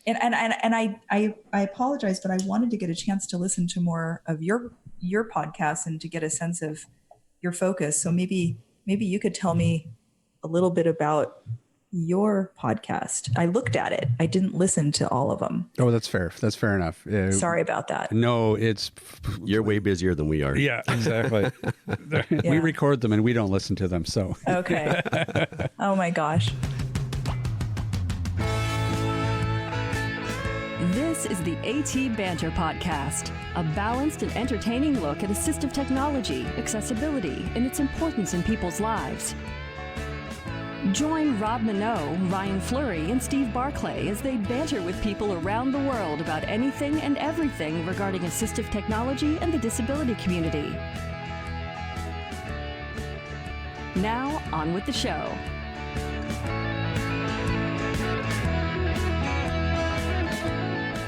I apologize, but I wanted to get a chance to listen to more of your podcast and to get a sense of your focus. So maybe you could tell me a little bit about your podcast. I looked at it. I didn't listen to all of them. Oh, that's fair. That's fair enough. Sorry about that. No, you're way busier than we are. Yeah, exactly. Yeah. We record them and we don't listen to them. So okay. Oh my gosh. This is the AT Banter podcast, a balanced and entertaining look at assistive technology, accessibility, and its importance in people's lives. Join Rob Minot, Ryan Fleury, and Steve Barclay as they banter with people around the world about anything and everything regarding assistive technology and the disability community. Now, on with the show.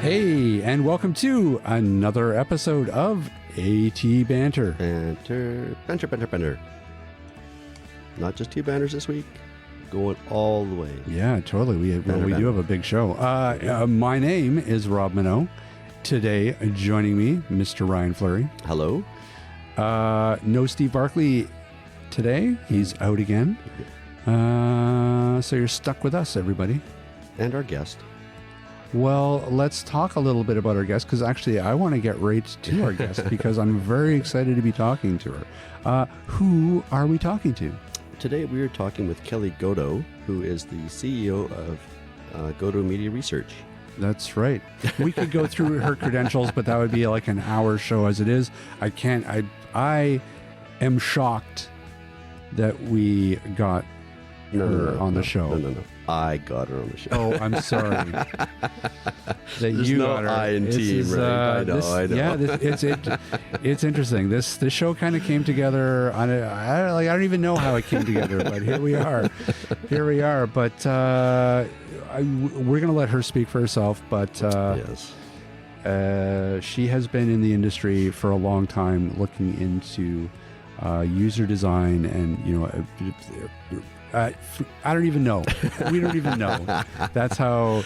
Hey, and welcome to another episode of AT Banter. Banter. Not just two banners this week, going all the way. Yeah, totally. We do have a big show. My name is Rob Minot. Today, joining me, Mr. Ryan Fleury. Hello. No Steve Barclay today. He's out again. So you're stuck with us, everybody. And our guest. Well, let's talk a little bit about our guest, because actually I want to get right to our guest because I'm very excited to be talking to her. Who are we talking to? Today we are talking with Kelly Goto, who is the CEO of Goto Media Research. That's right. We could go through her credentials, but that would be like an hour show as it is. I am shocked that we got her on the show. No. I got her on the show. Oh, I'm sorry. There's no got her. I in team, right? I know. Yeah, it's interesting. This show kind of came together. I don't even know how it came together, but here we are. But we're going to let her speak for herself. But yes. She has been in the industry for a long time, looking into user design and I don't even know. We don't even know. That's how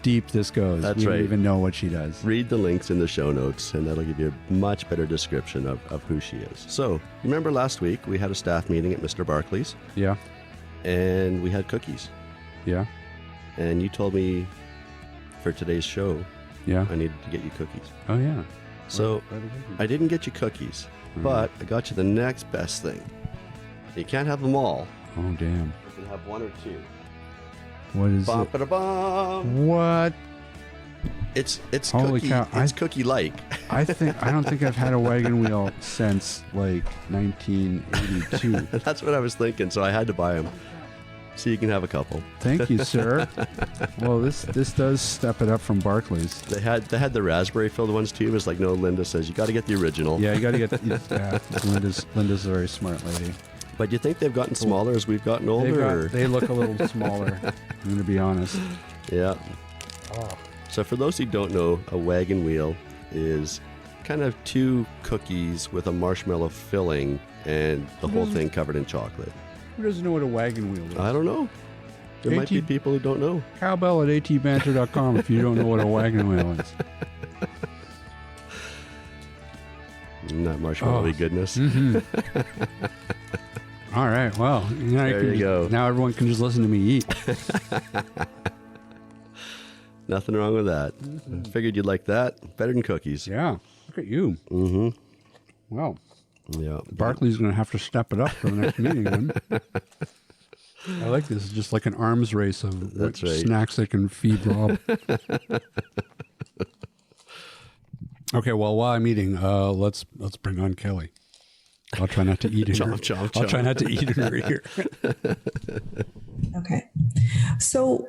deep this goes. That's we right. don't even know what she does. Read the links in the show notes, and that'll give you a much better description of who she is. So, remember last week we had a staff meeting at Mr. Barclay's? Yeah. And we had cookies. Yeah. And you told me for today's show, yeah, I needed to get you cookies. Oh, yeah. So, I didn't get you cookies, but I got you the next best thing. You can't have them all. Oh, damn. You can have one or two. What is it? Ba-da-bum. What? It's Holy cookie. cow. It's cookie-like. I don't think I've had a wagon wheel since like 1982. That's what I was thinking, so I had to buy them. So you can have a couple. Thank you, sir. Well, this does step it up from Barclays. They had the raspberry filled ones too. It was like, no, Linda says you got to get the original. Yeah, you got to get. Yeah, Linda's a very smart lady. But you think they've gotten smaller as we've gotten older? They look a little smaller. I'm going to be honest. Yeah. Oh. So for those who don't know, a wagon wheel is kind of two cookies with a marshmallow filling and the whole thing covered in chocolate. Who doesn't know what a wagon wheel is? I don't know. There might be people who don't know. Cowbell at atbanter.com if you don't know what a wagon wheel is. That marshmallowy goodness. Mm-hmm. All right. Well, there you go. Now everyone can just listen to me eat. Nothing wrong with that. I figured you'd like that. Better than cookies. Yeah. Look at you. Mm-hmm. Well. Yeah. Barclay's going to have to step it up for the next meeting then. I like this. It's just like an arms race of snacks they can feed Rob. Okay, well, while I'm eating, let's bring on Kelly. I'll try not to eat in her. I'll try not to eat in her ear. Okay. So,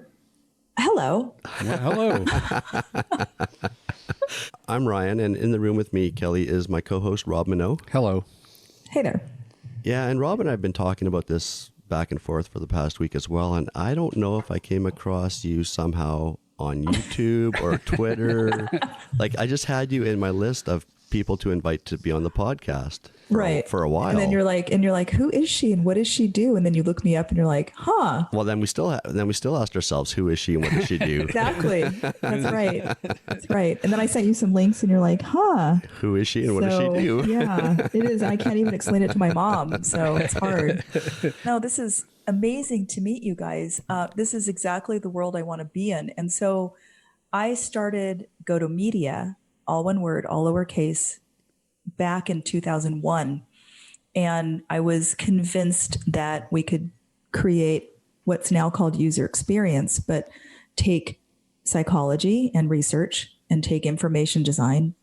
hello. Well, hello. I'm Ryan, and in the room with me, Kelly, is my co-host, Rob Minot. Hello. Hey there. Yeah, and Rob and I have been talking about this back and forth for the past week as well, and I don't know if I came across you somehow on YouTube or Twitter. Like, I just had you in my list of people to invite to be on the podcast right. for a while. And then you're like, who is she and what does she do? And then you look me up and you're like, huh. Well, then we still asked ourselves, who is she and what does she do? Exactly. That's right. That's right. And then I sent you some links and you're like, huh. Who is she and what does she do? Yeah, it is. I can't even explain it to my mom. So it's hard. No, this is amazing to meet you guys. This is exactly the world I want to be in. And so I started Goto Media, all one word, all lowercase, back in 2001. And I was convinced that we could create what's now called user experience, but take psychology and research and take information design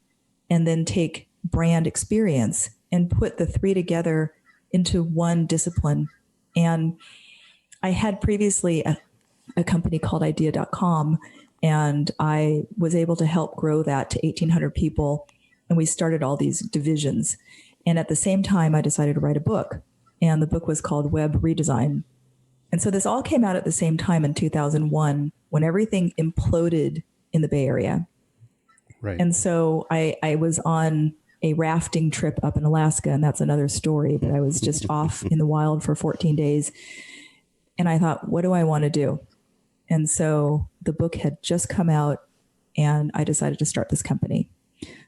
and then take brand experience and put the three together into one discipline. And I had previously a company called idea.com, and I was able to help grow that to 1,800 people. And we started all these divisions. And at the same time, I decided to write a book. And the book was called Web Redesign. And so this all came out at the same time in 2001 when everything imploded in the Bay Area. Right. And so I was on a rafting trip up in Alaska, and that's another story, but I was just off in the wild for 14 days. And I thought, what do I want to do? And so the book had just come out, and I decided to start this company.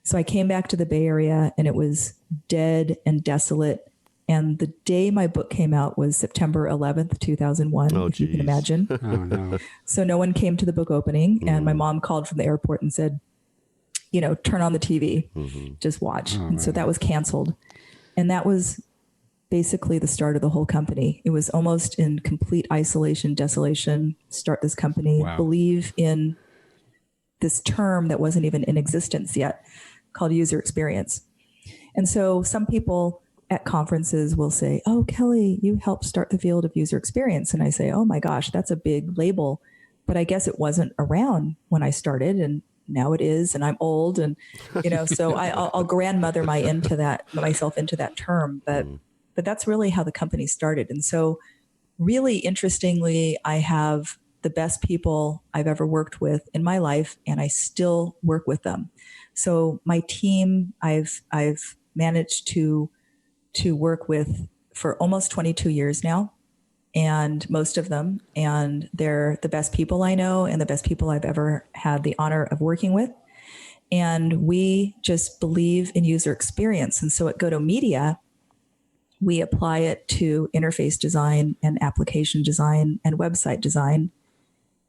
So I came back to the Bay Area, and it was dead and desolate. And the day my book came out was September 11th, 2001, if you can imagine. Oh, no. So no one came to the book opening, and my mom called from the airport and said, turn on the TV, just watch. And so that was canceled. And that was basically the start of the whole company. It was almost in complete isolation, desolation, start this company, believe in this term that wasn't even in existence yet called user experience. And so some people at conferences will say, oh, Kelly, you helped start the field of user experience. And I say, oh my gosh, that's a big label. But I guess it wasn't around when I started, and now it is, and I'm old, and so I'll grandmother myself into that term. But that's really how the company started. And so really interestingly, I have the best people I've ever worked with in my life, and I still work with them. So my team, I've managed to work with for almost 22 years now, and most of them, and they're the best people I know and the best people I've ever had the honor of working with. And we just believe in user experience. And so at Goto Media, we apply it to interface design and application design and website design.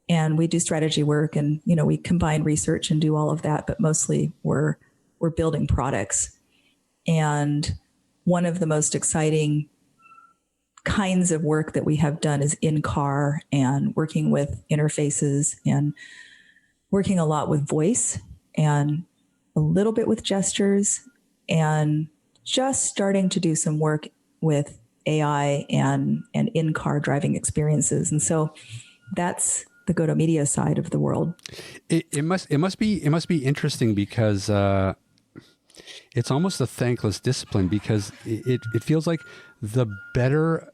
And we do strategy work, and, we combine research and do all of that, but mostly we're building products. And one of the most exciting kinds of work that we have done is in-car and working with interfaces and working a lot with voice and a little bit with gestures, and just starting to do some work with AI and in-car driving experiences. And so that's the Goto Media side of the world. It must be interesting because it's almost a thankless discipline, because it feels like the better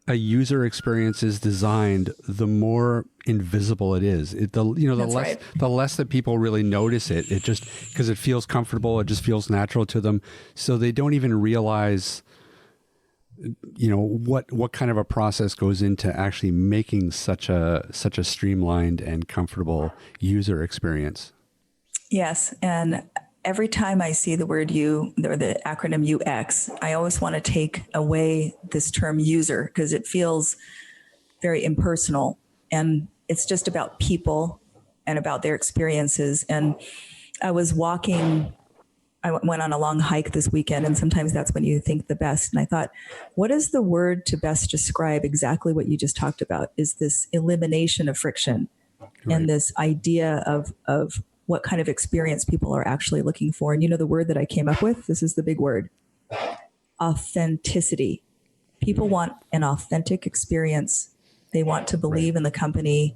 a user experience is designed, the more invisible it is. The less that people really notice it. It just, because it feels comfortable, it just feels natural to them, so they don't even realize what kind of a process goes into actually making such a streamlined and comfortable user experience. Yes. And every time I see the word U, or the acronym UX, I always want to take away this term user, because it feels very impersonal, and it's just about people and about their experiences. And I went on a long hike this weekend, and sometimes that's when you think the best. And I thought, what is the word to best describe exactly what you just talked about? Is this elimination of friction, and this idea of what kind of experience people are actually looking for. And the word that I came up with, this is the big word: authenticity. People want an authentic experience. They want to believe in the company.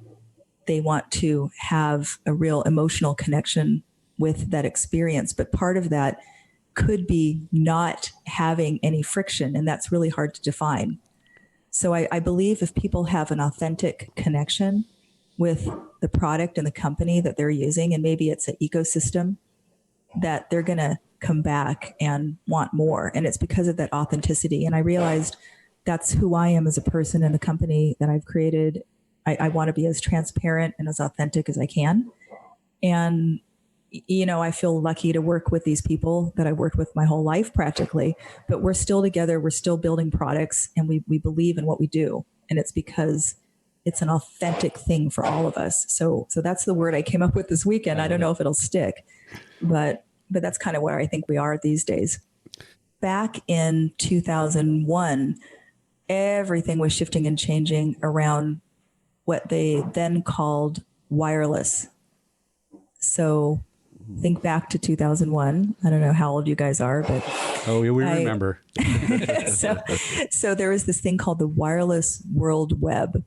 They want to have a real emotional connection with that experience. But part of that could be not having any friction, and that's really hard to define. So I believe if people have an authentic connection with the product and the company that they're using, and maybe it's an ecosystem, that they're going to come back and want more. And it's because of that authenticity. And I realized that's who I am as a person in the company that I've created. I want to be as transparent and as authentic as I can. And, I feel lucky to work with these people that I've worked with my whole life practically, but we're still together. We're still building products, and we believe in what we do. And it's because it's an authentic thing for all of us. So that's the word I came up with this weekend. I don't know if it'll stick, but that's kind of where I think we are these days. Back in 2001, everything was shifting and changing around what they then called wireless. So think back to 2001. I don't know how old you guys are, but we remember. So there was this thing called the Wireless World Web,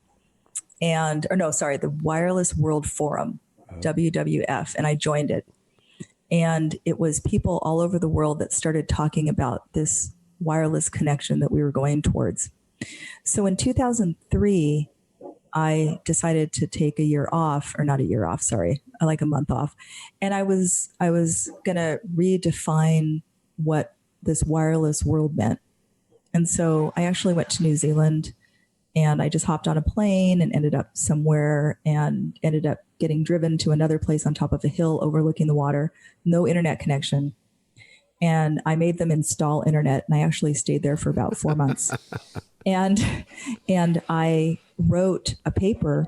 the Wireless World Forum, WWF, and I joined it. And it was people all over the world that started talking about this wireless connection that we were going towards. So in 2003, I decided to take a month off. And I was going to redefine what this wireless world meant. And so I actually went to New Zealand, and I just hopped on a plane and ended up somewhere and ended up getting driven to another place on top of a hill overlooking the water, no internet connection. And I made them install internet, and I actually stayed there for about 4 months. And I wrote a paper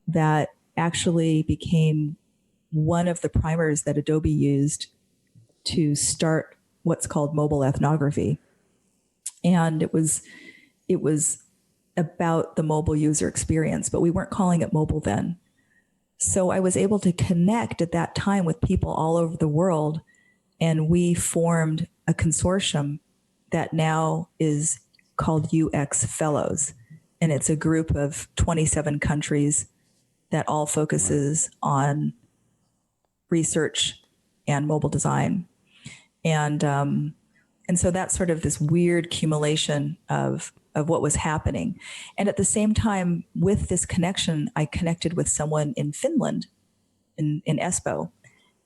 that actually became one of the primers that Adobe used to start what's called mobile ethnography. And it was about the mobile user experience, but we weren't calling it mobile then. So I was able to connect at that time with people all over the world, and we formed a consortium that now is called UX Fellows. And it's a group of 27 countries that all focuses on research and mobile design. And so that's sort of this weird accumulation of what was happening. And at the same time, with this connection, I connected with someone in Finland, in Espoo,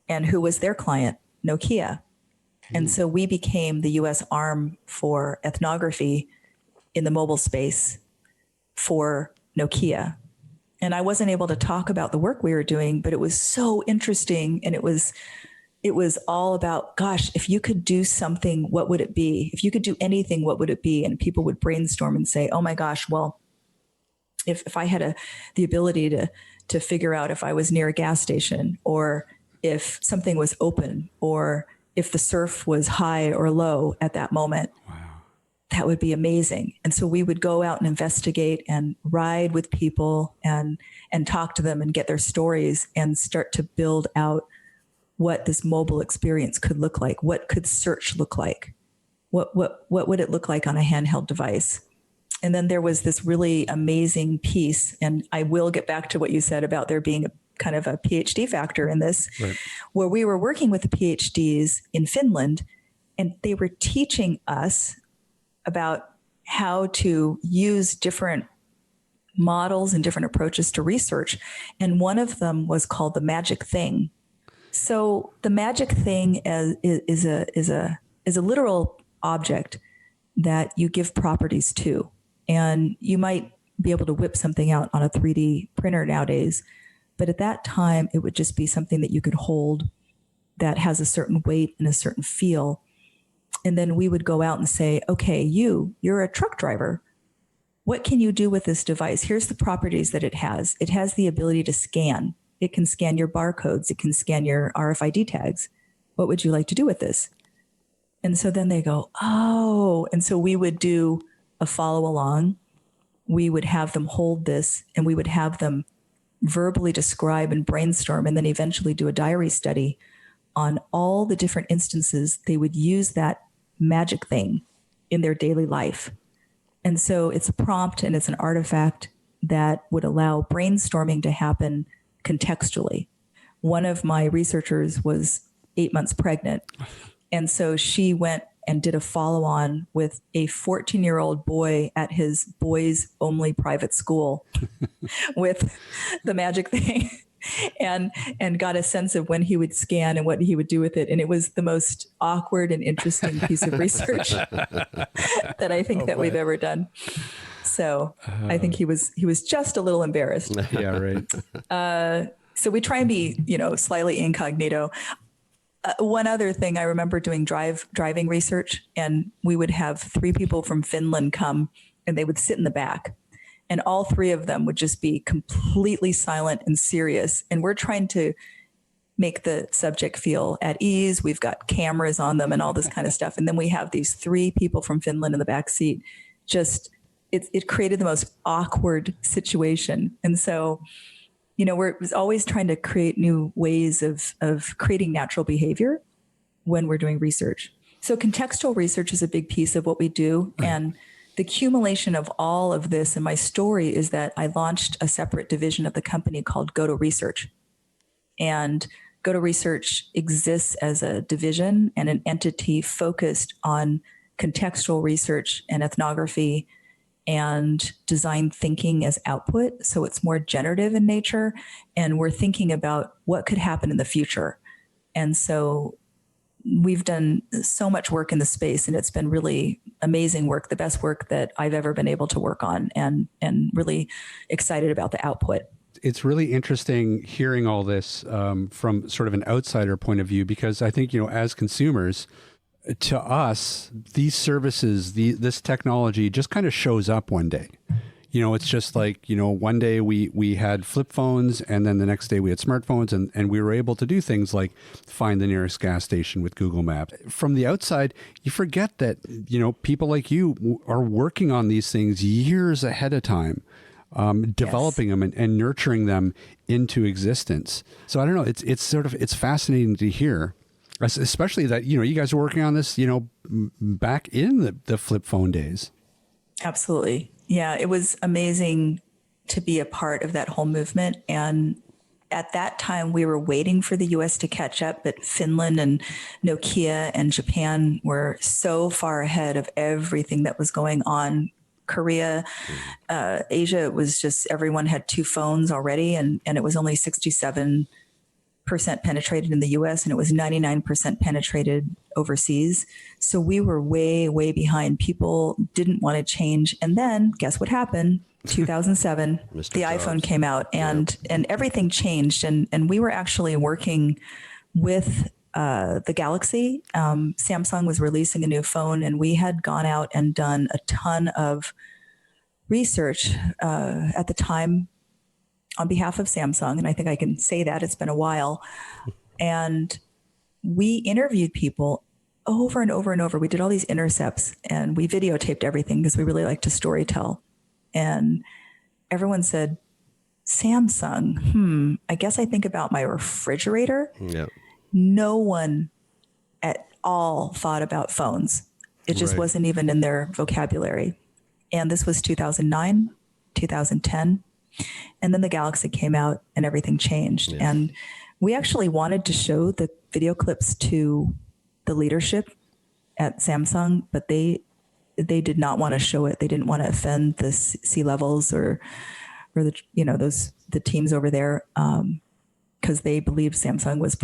and who was their client, Nokia. And so we became the US arm for ethnography in the mobile space for Nokia. And I wasn't able to talk about the work we were doing, but it was so interesting. And it was all about, gosh, if you could do something, what would it be? If you could do anything, what would it be? And people would brainstorm and say, oh my gosh, well, if I had the ability to figure out if I was near a gas station, or if something was open, or if the surf was high or low at that moment, wow, that would be amazing. And so we would go out and investigate and ride with people and talk to them and get their stories and start to build out what this mobile experience could look like. What could search look like? What would it look like on a handheld device? And then there was this really amazing piece, and I will get back to what you said about there being a kind of a PhD factor in this, right, where we were working with the PhDs in Finland, and they were teaching us about how to use different models and different approaches to research. And one of them was called the magic thing. So the magic thing is a literal object that you give properties to. And you might be able to whip something out on a 3D printer nowadays. But at that time, it would just be something that you could hold that has a certain weight and a certain feel. And then we would go out and say, okay, you're a truck driver. What can you do with this device? Here's the properties that it has. It has the ability to scan. It can scan your barcodes. It can scan your RFID tags. What would you like to do with this? And so then they go, oh. And so we would do a follow along. We would have them hold this, and we would have them verbally describe and brainstorm, and then eventually do a diary study on all the different instances they would use that magic thing in their daily life. And so it's a prompt and it's an artifact that would allow brainstorming to happen contextually. One of my researchers was 8 months pregnant. And so she went and did a follow-on with a 14-year-old boy at his boys-only private school with the magic thing. and got a sense of when he would scan and what he would do with it. And it was the most awkward and interesting piece of research that I think that we've ever done. So I think he was just a little embarrassed. Yeah, right. So we try and be, slightly incognito. One other thing, I remember doing driving research, and we would have 3 people from Finland come, and they would sit in the back, and all 3 of them would just be completely silent and serious. And we're trying to make the subject feel at ease. We've got cameras on them and all this kind of stuff. And then we have these 3 people from Finland in the back seat. It created the most awkward situation. And so, we're always trying to create new ways of creating natural behavior when we're doing research. So contextual research is a big piece of what we do. And the accumulation of all of this, and my story is that I launched a separate division of the company called Goto Research. And Goto Research exists as a division and an entity focused on contextual research and ethnography and design thinking as output. So it's more generative in nature. And we're thinking about what could happen in the future. And so we've done so much work in the space, and it's been really amazing work, the best work that I've ever been able to work on, and really excited about the output. It's really interesting hearing all this from sort of an outsider point of view, because I think, as consumers, to us, these services, this technology just kind of shows up one day. It's just like, one day we had flip phones, and then the next day we had smartphones, and we were able to do things like find the nearest gas station with Google Maps. From the outside, you forget that, people like you are working on these things years ahead of time, developing them and nurturing them into existence. So I don't know, it's fascinating to hear. Especially that, you guys are working on this, back in the flip phone days. Absolutely. Yeah, it was amazing to be a part of that whole movement. And at that time, we were waiting for the US to catch up, but Finland and Nokia and Japan were so far ahead of everything that was going on. Korea, Asia, it was just everyone had 2 phones already, and it was only 67% penetrated in the US, and it was 99% penetrated overseas. So we were way, way behind. People didn't want to change. And then guess what happened? 2007, the iPhone came out, and everything changed. And we were actually working with the Galaxy. Samsung was releasing a new phone, and we had gone out and done a ton of research at the time on behalf of Samsung. And I think I can say that, it's been a while. And we interviewed people over and over and over. We did all these intercepts, and we videotaped everything because we really like to storytell. And everyone said, Samsung, I guess I think about my refrigerator. Yep. No one at all thought about phones. It just wasn't even in their vocabulary. And this was 2009, 2010. And then the Galaxy came out and everything changed. Yes. And we actually wanted to show the video clips to the leadership at Samsung, but they did not want to show it. They didn't want to offend the C-levels or the teams over there, because they believed Samsung was,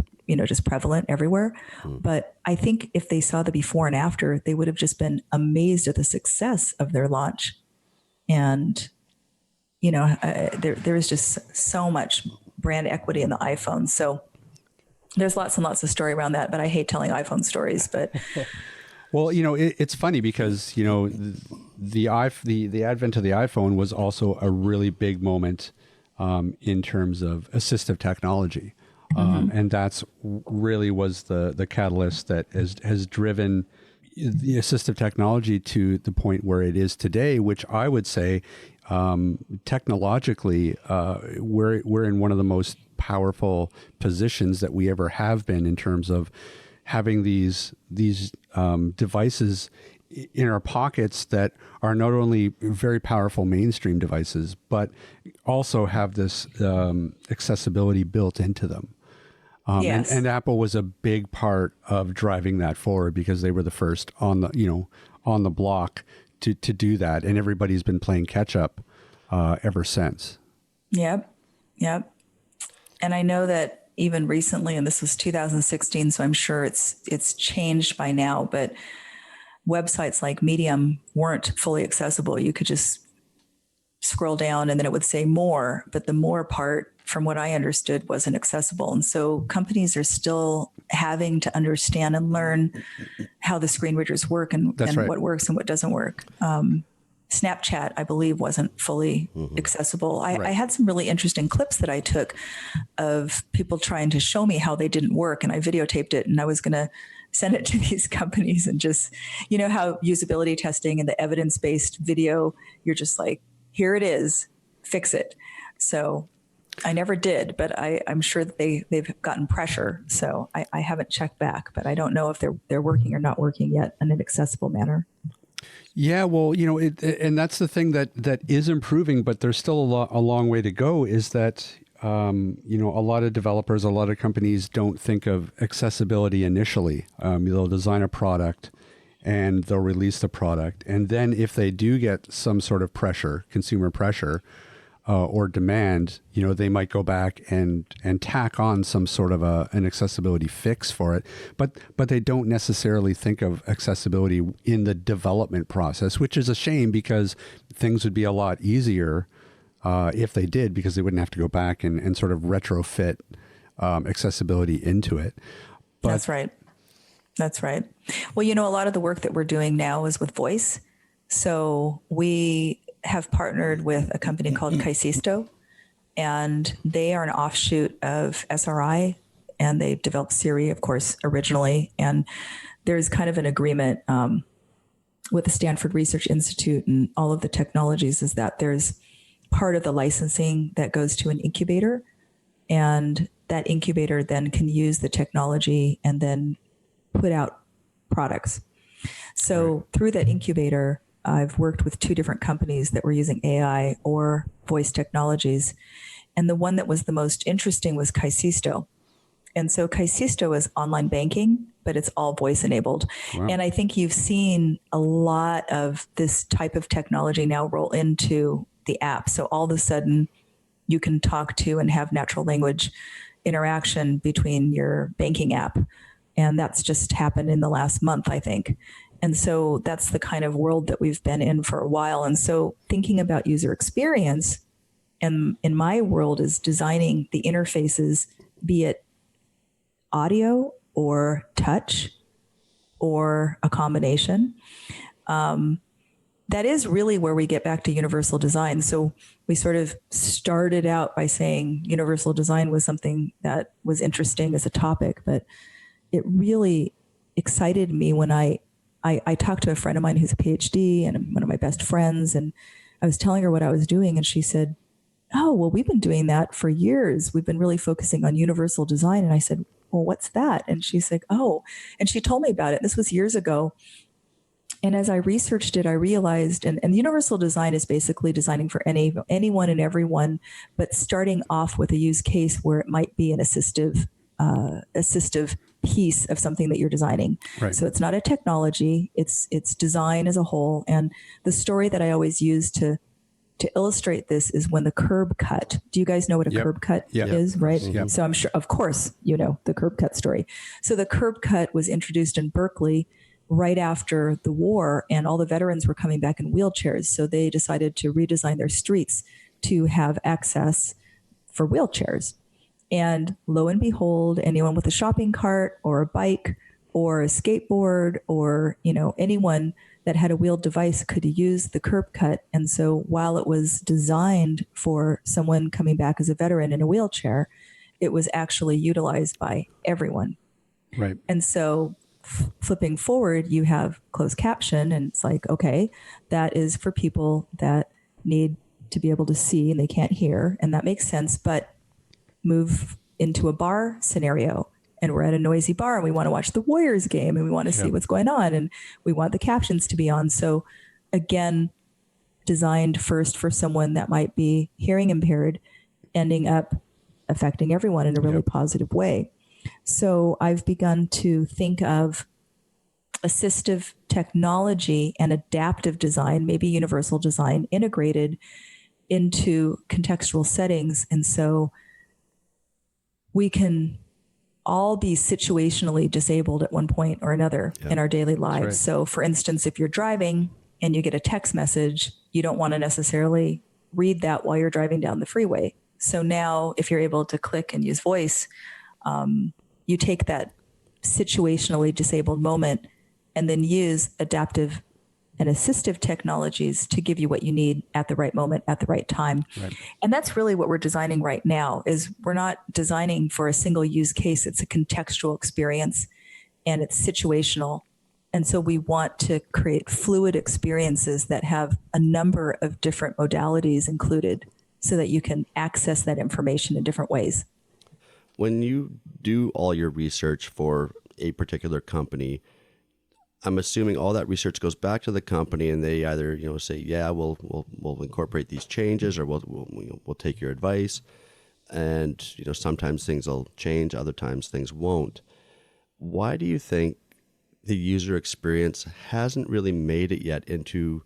just prevalent everywhere. But I think if they saw the before and after, they would have just been amazed at the success of their launch. And there is just so much brand equity in the iPhone. So there's lots and lots of story around that, but I hate telling iPhone stories. But well, it's funny because the advent of the iPhone was also a really big moment in terms of assistive technology, and that's really was the catalyst that has driven the assistive technology to the point where it is today, which I would say technologically we're in one of the most powerful positions that we ever have been in terms of having these devices in our pockets that are not only very powerful mainstream devices, but also have this accessibility built into them. Yes. And Apple was a big part of driving that forward because they were the first on the block to do that, and everybody's been playing catch up ever since. Yep. And I know that even recently, and this was 2016, so I'm sure it's changed by now, but websites like Medium weren't fully accessible. You could just scroll down and then it would say more, but the more part, from what I understood, wasn't accessible. And so companies are still having to understand and learn how the screen readers work and what works and what doesn't work. Snapchat, I believe, wasn't fully accessible. I had some really interesting clips that I took of people trying to show me how they didn't work, and I videotaped it, and I was going to send it to these companies and just, you know, how usability testing and the evidence-based video, you're just like, here it is, fix it. So I never did, but I'm sure that they've gotten pressure. So I haven't checked back, but I don't know if they're working or not working yet in an accessible manner. Yeah, well, you know, and that's the thing that is improving, but there's still a long way to go, is that, you know, a lot of developers, a lot of companies don't think of accessibility initially. They'll design a product and they'll release the product. And then if they do get some sort of pressure, consumer pressure, or demand, you know, they might go back and tack on some sort of an accessibility fix for it. But they don't necessarily think of accessibility in the development process, which is a shame, because things would be a lot easier if they did, because they wouldn't have to go back and sort of retrofit accessibility into it. But, That's right. That's right. Well, you know, a lot of the work that we're doing now is with voice. So we have partnered with a company called Kaisisto, and they are an offshoot of SRI, and they developed Siri, of course, originally. And there's kind of an agreement with the Stanford Research Institute and all of the technologies, is that there's part of the licensing that goes to an incubator, and that incubator then can use the technology and then put out products. So through that incubator, I've worked with 2 different companies that were using AI or voice technologies. And the one that was the most interesting was Kaisisto. And so Kaisisto is online banking, but it's all voice enabled. Wow. And I think you've seen a lot of this type of technology now roll into the app. So all of a sudden you can talk to and have natural language interaction between your banking app. And that's just happened in the last month, I think. And so that's the kind of world that we've been in for a while. And so thinking about user experience, and in my world, is designing the interfaces, be it audio or touch or a combination. That is really where we get back to universal design. So we sort of started out by saying universal design was something that was interesting as a topic, but it really excited me when I talked to a friend of mine who's a PhD and one of my best friends, and I was telling her what I was doing, and she said, "Oh, well, we've been doing that for years. We've been really focusing on universal design." And I said, "Well, what's that?" And she's like, "Oh," and she told me about it. This was years ago. And as I researched it, I realized, and universal design is basically designing for anyone and everyone, but starting off with a use case where it might be an assistive piece of something that you're designing. Right. So it's not a technology, it's design as a whole. And the story that I always use to illustrate this is when the curb cut. Do you guys know what a curb cut is, right? Yep. So I'm sure, of course, you know the curb cut story. So the curb cut was introduced in Berkeley right after the war, and all the veterans were coming back in wheelchairs. So they decided to redesign their streets to have access for wheelchairs. And lo and behold, anyone with a shopping cart or a bike or a skateboard or, you know, anyone that had a wheeled device could use the curb cut. And so while it was designed for someone coming back as a veteran in a wheelchair, it was actually utilized by everyone. Right. And so flipping forward, you have closed caption, and it's like, okay, that is for people that need to be able to see and they can't hear. And that makes sense. But move into a bar scenario, and we're at a noisy bar and we want to watch the Warriors game and we want to see what's going on and we want the captions to be on. So again, designed first for someone that might be hearing impaired, ending up affecting everyone in a really positive way. So I've begun to think of assistive technology and adaptive design, maybe universal design, integrated into contextual settings. And so we can all be situationally disabled at one point or another in our daily lives. right. So for instance, if you're driving and you get a text message, you don't want to necessarily read that while you're driving down the freeway. So now if you're able to click and use voice, you take that situationally disabled moment and then use adaptive and assistive technologies to give you what you need at the right moment, at the right time. Right. And that's really what we're designing right now. Is we're not designing for a single use case. It's a contextual experience and it's situational. And so we want to create fluid experiences that have a number of different modalities included so that you can access that information in different ways. When you do all your research for a particular company, I'm assuming all that research goes back to the company, and they either say, yeah, we'll incorporate these changes, or we'll take your advice. And sometimes things will change, other times things won't. Why do you think the user experience hasn't really made it yet into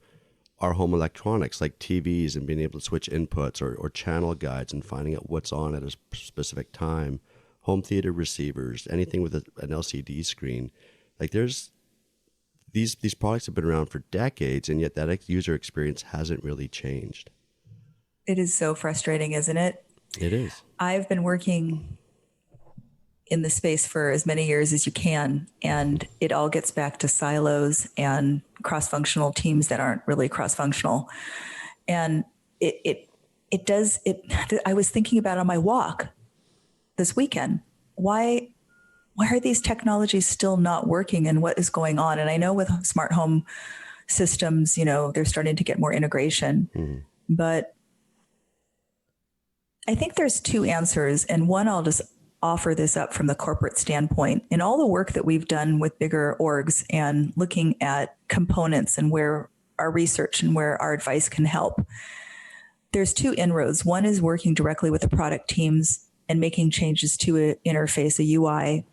our home electronics, like TVs and being able to switch inputs, or channel guides and finding out what's on at a specific time, home theater receivers, anything with an LCD screen? Like these products have been around for decades, and yet that user experience hasn't really changed. It is so frustrating, isn't it? It is. I've been working in the space for as many years as you can, and it all gets back to silos and cross-functional teams that aren't really cross-functional. And it does. I was thinking about on my walk this weekend, why are these technologies still not working, and what is going on? And I know with smart home systems, they're starting to get more integration, but I think there's two answers. And one, I'll just offer this up from the corporate standpoint. In all the work that we've done with bigger orgs and looking at components and where our research and where our advice can help, there's two inroads. One is working directly with the product teams and making changes to an interface, a UI,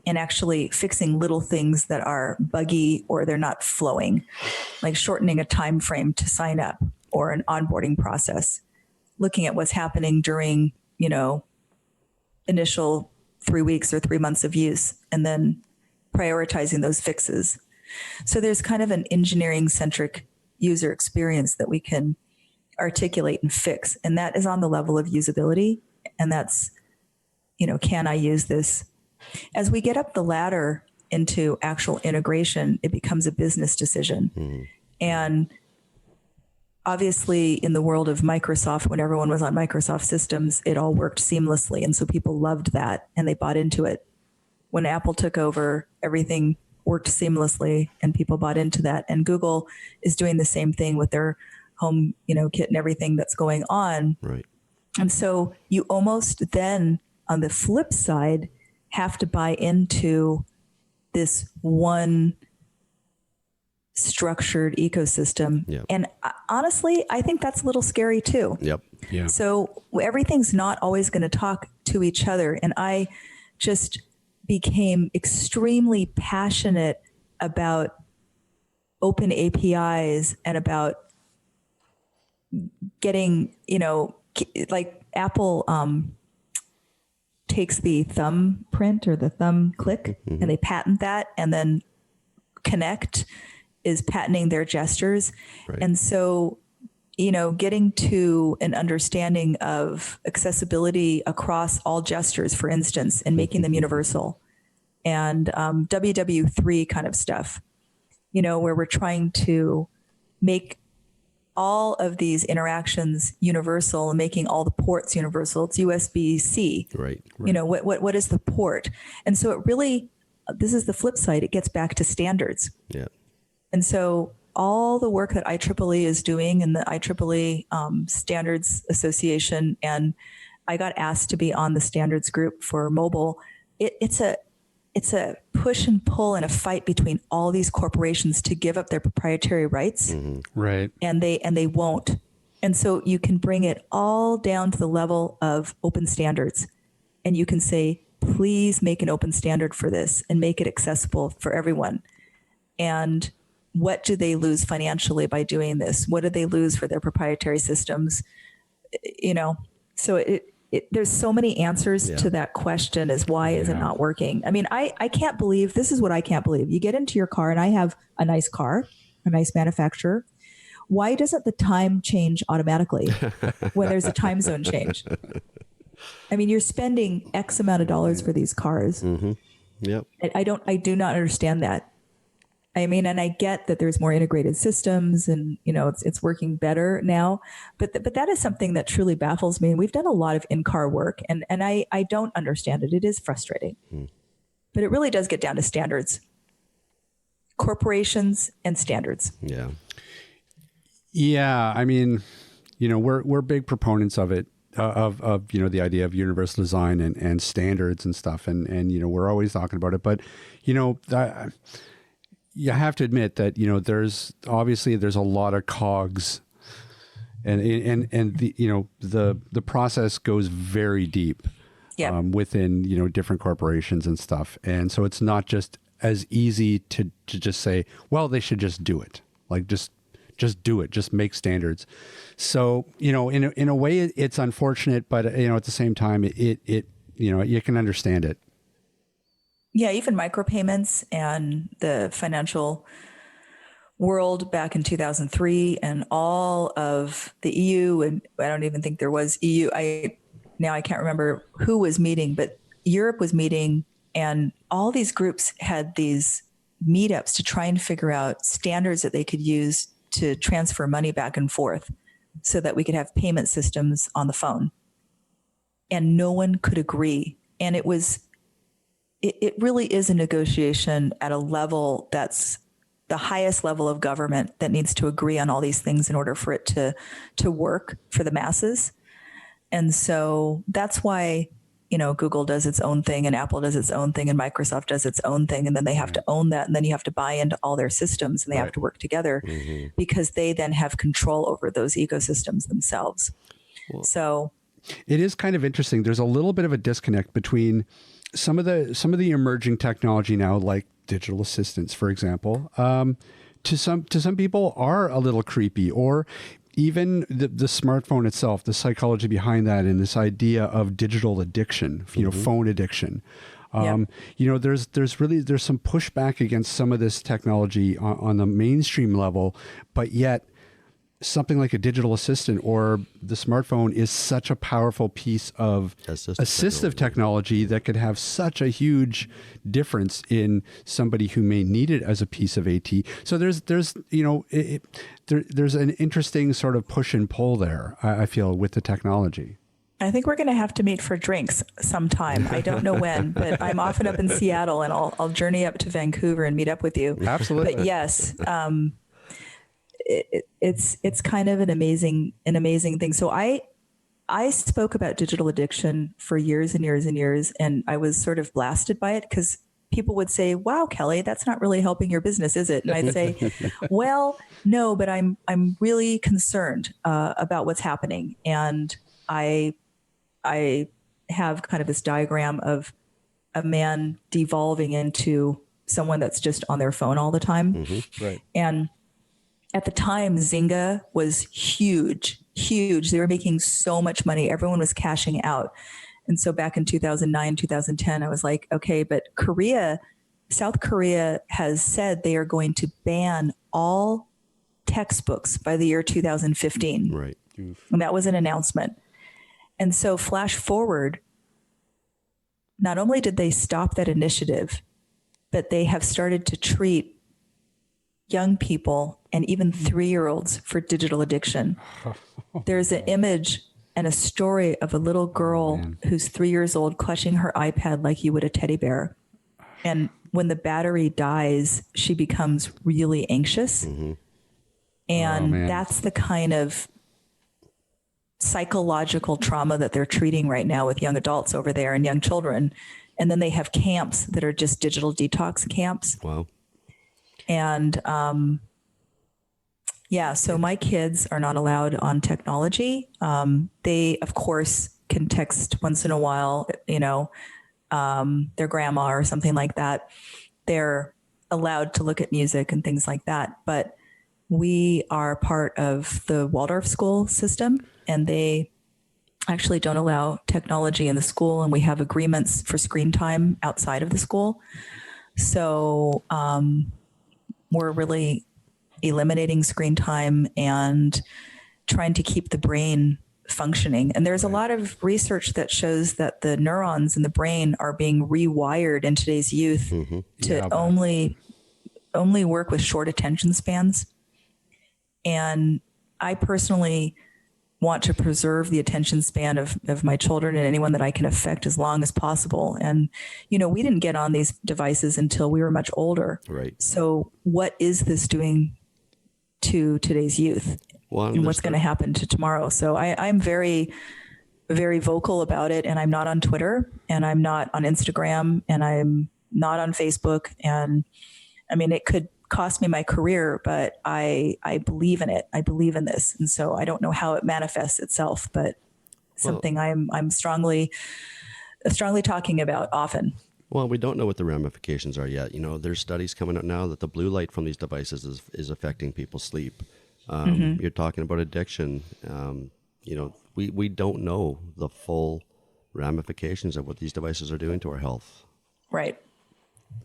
and actually fixing little things that are buggy or they're not flowing, like shortening a time frame to sign up or an onboarding process, looking at what's happening during, initial 3 weeks or 3 months of use, and then prioritizing those fixes. So there's kind of an engineering-centric user experience that we can articulate and fix, and that is on the level of usability, and that's, can I use this? As we get up the ladder into actual integration, it becomes a business decision. And obviously in the world of Microsoft, when everyone was on Microsoft systems, it all worked seamlessly. And so people loved that and they bought into it. When Apple took over, everything worked seamlessly and people bought into that. And Google is doing the same thing with their home, kit and everything that's going on. Right. And so you almost then, on the flip side, have to buy into this one structured ecosystem. Yep. And honestly, I think that's a little scary too. Yep. Yeah. So everything's not always going to talk to each other. And I just became extremely passionate about open APIs and about getting, like Apple takes the thumbprint or the thumb click and they patent that, and then Connect is patenting their gestures. Right. And so, getting to an understanding of accessibility across all gestures, for instance, and making them universal, and WW3 kind of stuff, where we're trying to make all of these interactions universal and making all the ports universal. It's USB-C. Right. What is the port? And so it really, this is the flip side. It gets back to standards. Yeah. And so all the work that IEEE is doing and the IEEE Standards Association, and I got asked to be on the standards group for mobile. It's a push and pull and a fight between all these corporations to give up their proprietary rights. Right. And they won't. And so you can bring it all down to the level of open standards. And you can say, please make an open standard for this and make it accessible for everyone. And what do they lose financially by doing this? What do they lose for their proprietary systems? So there's so many answers to that question is why is it not working? I mean, I can't believe, this is what I can't believe. You get into your car, and I have a nice car, a nice manufacturer. Why doesn't the time change automatically when there's a time zone change? I mean, you're spending X amount of dollars for these cars. Mm-hmm. Yep. I do not understand that. I mean, and I get that there's more integrated systems and, you know, it's working better now, but that is something that truly baffles me. And we've done a lot of in-car work, and I don't understand it. It is frustrating, but it really does get down to standards, corporations and standards. Yeah. Yeah. I mean, you know, we're big proponents of it, of, you know, the idea of universal design and standards and stuff. And, you know, we're always talking about it, but, you know, you have to admit that, you know, there's a lot of cogs, and the, you know, the process goes very deep within, you know, different corporations and stuff. And so it's not just as easy to just say, well, they should just do it. Like, just do it, just make standards. So, you know, in a way it's unfortunate, but, you know, at the same time, it you know, you can understand it. Yeah, even micropayments and the financial world back in 2003 and all of the EU, and I don't even think there was EU. Now I can't remember who was meeting, but Europe was meeting, and all these groups had these meetups to try and figure out standards that they could use to transfer money back and forth so that we could have payment systems on the phone. And no one could agree. And it really is a negotiation at a level that's the highest level of government that needs to agree on all these things in order for it to work for the masses. And so that's why, you know, Google does its own thing and Apple does its own thing and Microsoft does its own thing. And then they have to own that. And then you have to buy into all their systems and they have to work together because they then have control over those ecosystems themselves. Well, so it is kind of interesting. There's a little bit of a disconnect between some of the emerging technology now, like digital assistants, for example, to some people are a little creepy, or even the smartphone itself, the psychology behind that, and this idea of digital addiction, you know, phone addiction. You know, there's some pushback against some of this technology on the mainstream level, but yet something like a digital assistant or the smartphone is such a powerful piece of assistive technology that could have such a huge difference in somebody who may need it as a piece of AT. So there's you know, there's an interesting sort of push and pull there, I feel, with the technology. I think we're going to have to meet for drinks sometime. I don't know when, but I'm often up in Seattle, and I'll journey up to Vancouver and meet up with you. Absolutely. But yes, it's kind of an amazing thing. So I spoke about digital addiction for years and years and years, and I was sort of blasted by it because people would say, "Wow, Kelly, that's not really helping your business, is it?" And I'd say, "Well, no, but I'm really concerned about what's happening." And I have kind of this diagram of a man devolving into someone that's just on their phone all the time. Right. And at the time, Zynga was huge. They were making so much money. Everyone was cashing out. And so back in 2009, 2010, I was like, okay, but South Korea has said they are going to ban all textbooks by the year 2015. Right. And that was an announcement. And so flash forward, not only did they stop that initiative, but they have started to treat young people and even 3-year-olds for digital addiction. There's an image and a story of a little girl who's 3 years old clutching her iPad like you would a teddy bear. And when the battery dies, she becomes really anxious. And that's the kind of psychological trauma that they're treating right now with young adults over there and young children. And then they have camps that are just digital detox camps. Wow. And so my kids are not allowed on technology. They, of course, can text once in a while, you know, their grandma or something like that. They're allowed to look at music and things like that. But we are part of the Waldorf school system, and they actually don't allow technology in the school, and we have agreements for screen time outside of the school. So we're really eliminating screen time and trying to keep the brain functioning. And there's a lot of research that shows that the neurons in the brain are being rewired in today's youth to only work with short attention spans. And I personally want to preserve the attention span of my children and anyone that I can affect as long as possible. And, you know, we didn't get on these devices until we were much older. Right. So what is this doing to today's youth? Well, and what's going to happen to tomorrow? So I'm very, very vocal about it. And I'm not on Twitter, and I'm not on Instagram, and I'm not on Facebook. And I mean, it could cost me my career, but I believe in it. I believe in this. And so I don't know how it manifests itself, but something I'm strongly talking about often. Well, we don't know what the ramifications are yet. You know, there's studies coming out now that the blue light from these devices is affecting people's sleep. You're talking about addiction. You know, we don't know the full ramifications of what these devices are doing to our health. Right.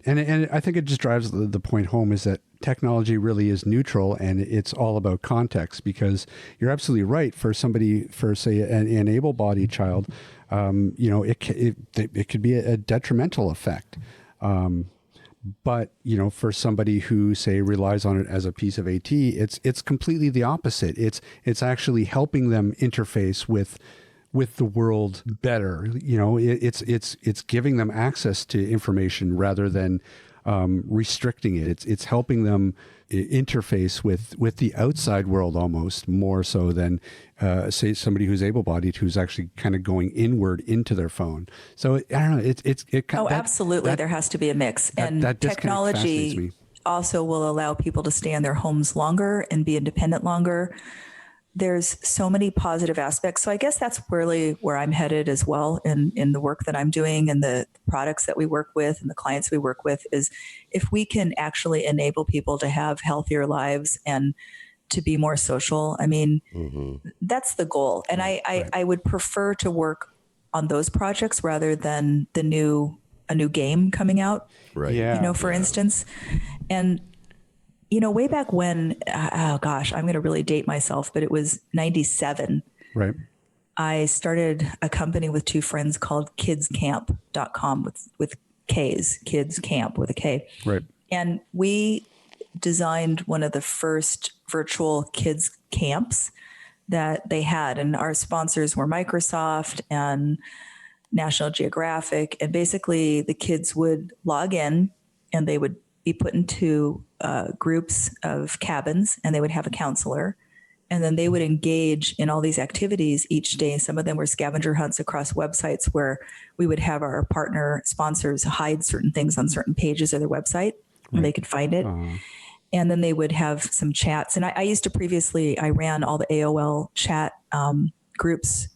And I think it just drives the point home is that technology really is neutral, and it's all about context, because you're absolutely right. For somebody, for say an able-bodied child, you know, it could be a detrimental effect. But, you know, for somebody who, say, relies on it as a piece of AT, it's completely the opposite. It's actually helping them interface with the world better. You know, it's giving them access to information rather than restricting it. It's helping them interface with the outside world almost more so than say somebody who's able-bodied who's actually kind of going inward into their phone. So I don't know. Absolutely, there has to be a mix, and technology also will allow people to stay in their homes longer and be independent longer. There's so many positive aspects. So I guess that's really where I'm headed as well in the work that I'm doing and the products that we work with and the clients we work with, is if we can actually enable people to have healthier lives and to be more social. I mean, that's the goal. And I would prefer to work on those projects rather than a new game coming out, Right. Yeah. you know, for instance. And you know, way back when, oh gosh, I'm going to really date myself, but it was 97. Right. I started a company with two friends called kidscamp.com with K's, Kids Camp with a K. Right. And we designed one of the first virtual kids camps that they had. And our sponsors were Microsoft and National Geographic. And basically the kids would log in and they would be put into groups of cabins, and they would have a counselor, and then they would engage in all these activities each day. Some of them were scavenger hunts across websites where we would have our partner sponsors hide certain things on certain pages of their website where they could find it. And then they would have some chats. And I used to I ran all the AOL chat groups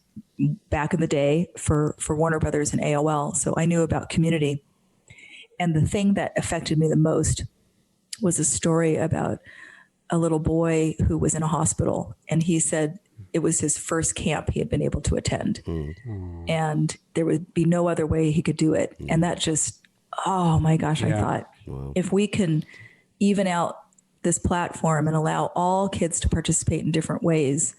back in the day for Warner Brothers and AOL. So I knew about community. And the thing that affected me the most was a story about a little boy who was in a hospital. And he said it was his first camp he had been able to attend. And there would be no other way he could do it. And that just, oh my gosh, I thought, if we can even out this platform and allow all kids to participate in different ways,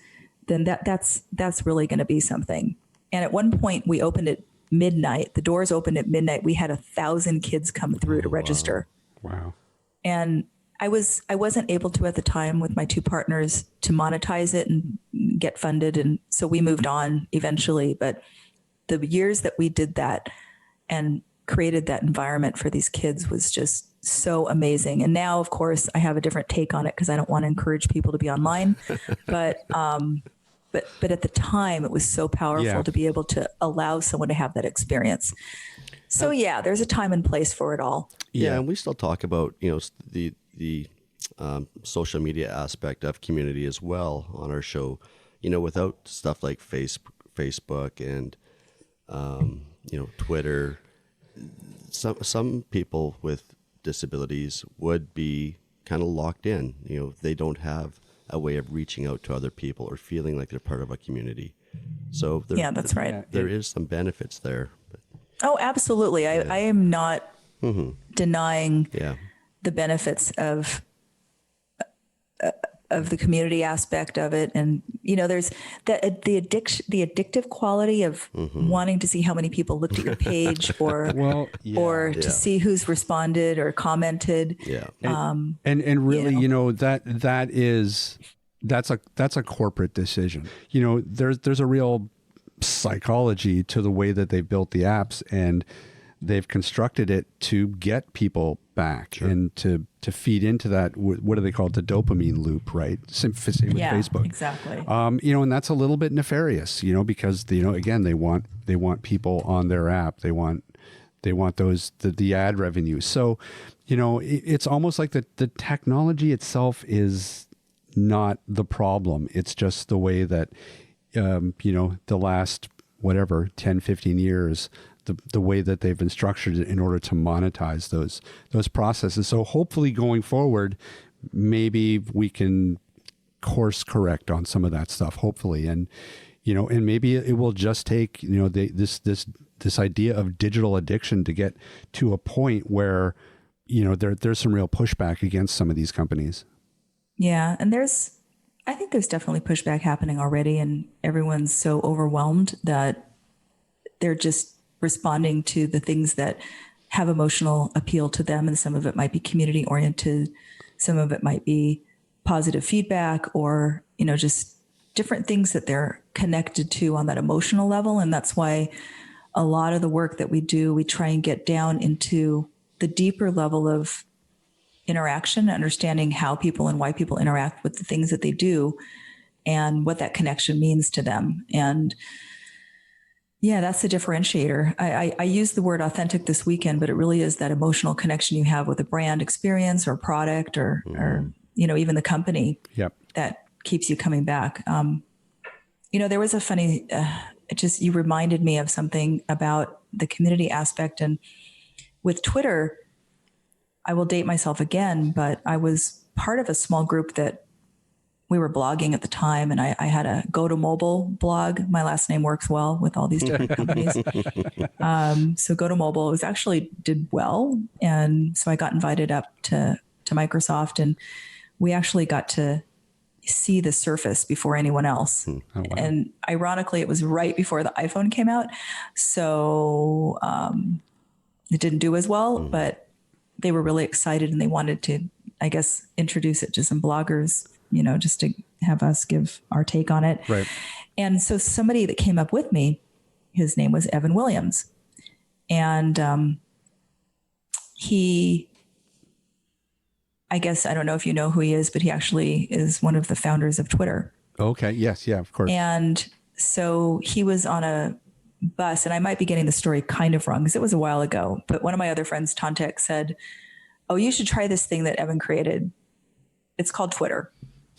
then that's really going to be something. And at one point we opened it midnight. The doors opened at midnight. We had 1,000 kids come through to register. Wow. And I wasn't able to at the time with my two partners to monetize it and get funded. And so we moved on eventually. But the years that we did that and created that environment for these kids was just so amazing. And now, of course, I have a different take on it because I don't want to encourage people to be online. But at the time, it was so powerful to be able to allow someone to have that experience. So yeah, there's a time and place for it all. Yeah, and we still talk about, you know, the social media aspect of community as well on our show. You know, without stuff like Facebook and you know, Twitter, some people with disabilities would be kind of locked in. You know, they don't have a way of reaching out to other people or feeling like they're part of a community. So Yeah, that's right. There is some benefits there. Oh, absolutely. I am not denying Yeah. the benefits of the community aspect of it. And, there's the addictive quality of wanting to see how many people looked at your page or to see who's responded or commented. Yeah. And really, that's a corporate decision. There's a real psychology to the way that they've built the apps, and they've constructed it to get people back and to feed into that. What do they call it? The dopamine loop, right? Same with Facebook. Exactly. And that's a little bit nefarious, because again, they want people on their app. They want the ad revenue. So, it's almost like the technology itself is not the problem. It's just the way that, the last, 10, 15 years, the way that they've been structured in order to monetize those processes. So hopefully going forward, maybe we can course correct on some of that stuff, hopefully. And, and maybe it will just take, this idea of digital addiction to get to a point where, there's some real pushback against some of these companies. Yeah. And I think there's definitely pushback happening already, and everyone's so overwhelmed that they're just responding to the things that have emotional appeal to them. And some of it might be community oriented. Some of it might be positive feedback or, just different things that they're connected to on that emotional level. And that's why a lot of the work that we do, we try and get down into the deeper level of interaction, understanding how people and why people interact with the things that they do and what that connection means to them. And yeah, that's the differentiator. I used the word authentic this weekend, but it really is that emotional connection you have with a brand experience or product or even the company that keeps you coming back. There was a funny, you reminded me of something about the community aspect. And with Twitter, I will date myself again, but I was part of a small group that we were blogging at the time, and I had a Goto Mobile blog. My last name works well with all these different companies. So Goto Mobile was actually did well. And so I got invited up to Microsoft, and we actually got to see the Surface before anyone else. Oh, wow. And ironically, it was right before the iPhone came out. So it didn't do as well, but they were really excited and they wanted to, I guess, introduce it to some bloggers, just to have us give our take on it. Right. And so somebody that came up with me, his name was Evan Williams. And he, I guess, I don't know if you know who he is, but he actually is one of the founders of Twitter. Okay. Yes. Yeah, of course. And so he was on a bus, and I might be getting the story kind of wrong because it was a while ago, but one of my other friends, Tantek, said, "Oh, you should try this thing that Evan created. It's called Twitter."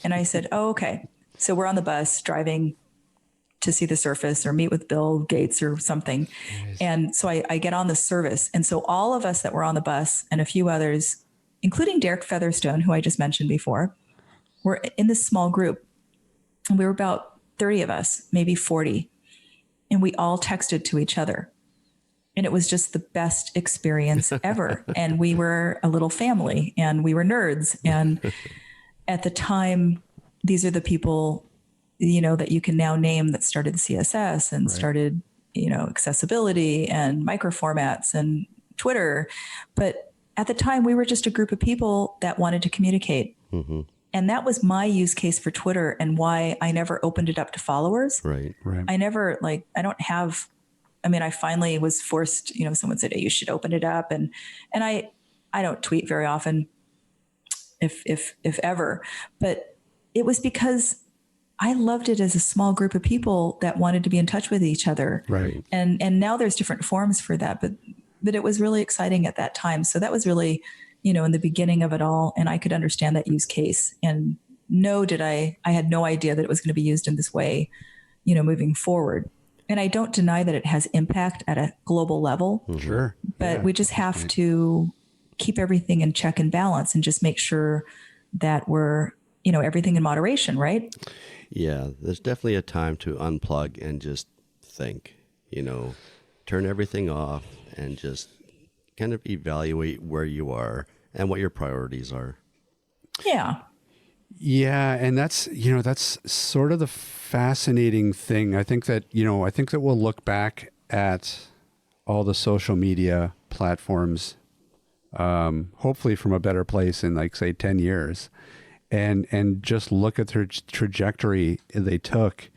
And I said, "Oh, okay." So we're on the bus driving to see the Surface or meet with Bill Gates or something. Nice. And so I get on the service. And so all of us that were on the bus and a few others, including Derek Featherstone, who I just mentioned before, were in this small group. And we were about 30 of us, maybe 40. And we all texted to each other. And it was just the best experience ever. And we were a little family and we were nerds. And at the time, these are the people, that you can now name that started CSS and started, accessibility and microformats and Twitter. But at the time, we were just a group of people that wanted to communicate. Mm-hmm. And that was my use case for Twitter and why I never opened it up to followers. Right. I never I finally was forced, someone said, "Hey, you should open it up." And I don't tweet very often, if ever, but it was because I loved it as a small group of people that wanted to be in touch with each other. Right. And now there's different forms for that, but it was really exciting at that time. So that was really, in the beginning of it all. And I could understand that use case. And I had no idea that it was going to be used in this way, moving forward. And I don't deny that it has impact at a global level. Sure. But we just have to keep everything in check and balance and just make sure that we're everything in moderation, right? Yeah, there's definitely a time to unplug and just think, turn everything off and just kind of evaluate where you are and what your priorities are. Yeah. Yeah, and that's sort of the fascinating thing. I think that we'll look back at all the social media platforms, hopefully from a better place in, like, say, 10 years, and just look at their trajectory they took.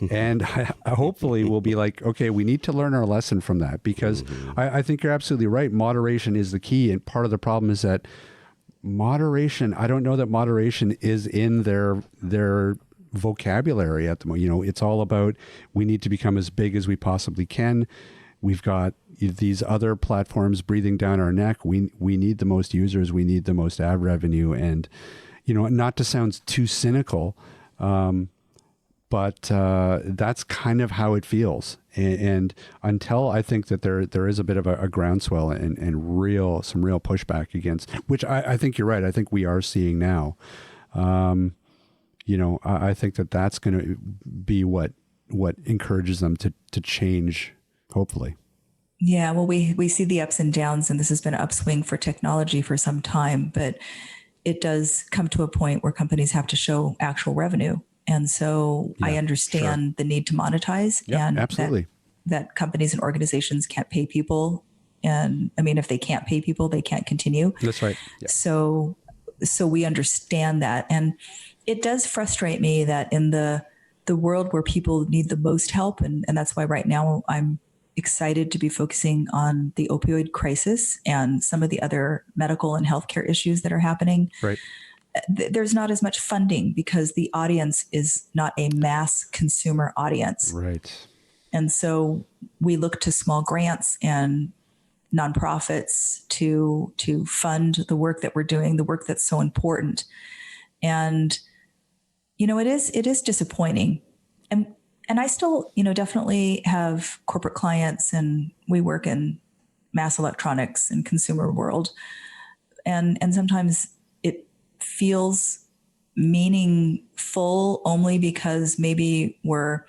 And hopefully we'll be like, okay, we need to learn our lesson from that, because I think you're absolutely right. Moderation is the key. And part of the problem is that I don't know that moderation is in their vocabulary at the moment. It's all about, we need to become as big as we possibly can. We've got these other platforms breathing down our neck. We need the most users. We need the most ad revenue. And, not to sound too cynical, but that's kind of how it feels. And until I think that there is a bit of a groundswell and some real pushback against, which I think you're right. I think we are seeing now. I think that's going to be what encourages them to change, hopefully. Yeah, well, we see the ups and downs, and this has been an upswing for technology for some time, but it does come to a point where companies have to show actual revenue. And so I understand the need to monetize, and absolutely. That companies and organizations can't pay people. And I mean, if they can't pay people, they can't continue. That's right. Yeah. So we understand that. And it does frustrate me that in the world where people need the most help, and that's why right now I'm excited to be focusing on the opioid crisis and some of the other medical and healthcare issues that are happening. Right. There's not as much funding because the audience is not a mass consumer audience. Right. And so we look to small grants and nonprofits to fund the work that we're doing, the work that's so important. And, it is disappointing. And I still, definitely have corporate clients, and we work in mass electronics and consumer world. And sometimes it feels meaningful only because maybe we're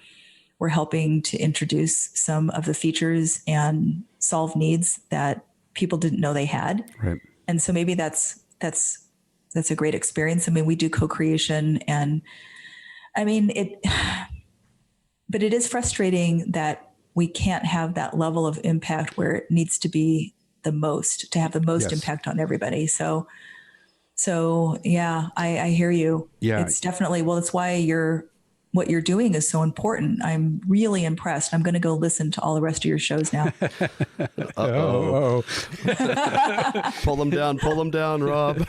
helping to introduce some of the features and solve needs that people didn't know they had. Right. And so maybe that's a great experience. I mean, we do co-creation, and I mean, but it is frustrating that we can't have that level of impact where it needs to be to have the most impact on everybody. So yeah, I hear you. Yeah. It's definitely, it's why what you're doing is so important. I'm really impressed. I'm going to go listen to all the rest of your shows now. Uh-oh. Pull them down, Rob.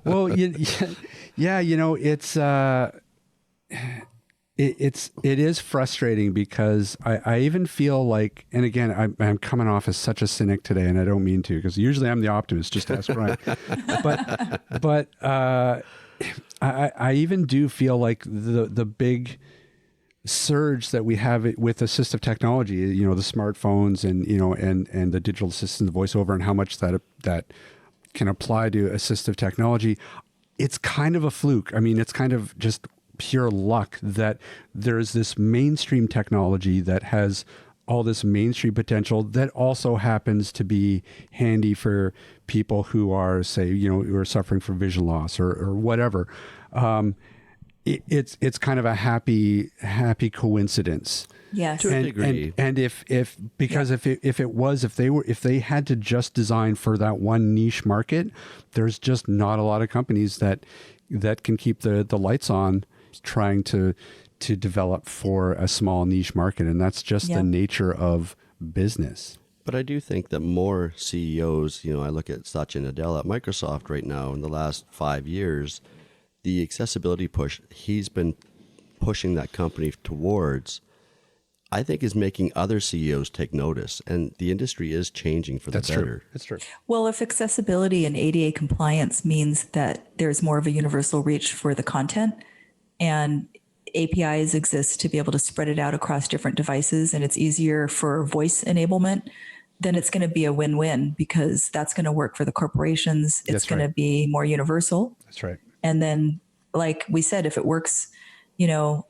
Well, it's it is frustrating because I even feel like, and again, I'm coming off as such a cynic today, and I don't mean to, because usually I'm the optimist. Just ask Brian. but I even do feel like the big surge that we have with assistive technology, the smartphones and the digital assistant, the voiceover, and how much that can apply to assistive technology. It's kind of a fluke. I mean, it's kind of just pure luck that there's this mainstream technology that has all this mainstream potential that also happens to be handy for people who are, say, who are suffering from vision loss or whatever. It's kind of a happy coincidence. Yes. To a degree. And if they had to just design for that one niche market, there's just not a lot of companies that can keep the lights on trying to develop for a small niche market. And that's just the nature of business. But I do think that more CEOs, I look at Satya Nadella at Microsoft right now, in the last 5 years, the accessibility push he's been pushing that company towards, I think, is making other CEOs take notice. And the industry is changing for the better. True. That's true. Well, if accessibility and ADA compliance means that there's more of a universal reach for the content, and APIs exist to be able to spread it out across different devices, and it's easier for voice enablement, then it's going to be a win-win, because that's going to work for the corporations. It's going to be more universal. That's right. And then, like we said, if it works,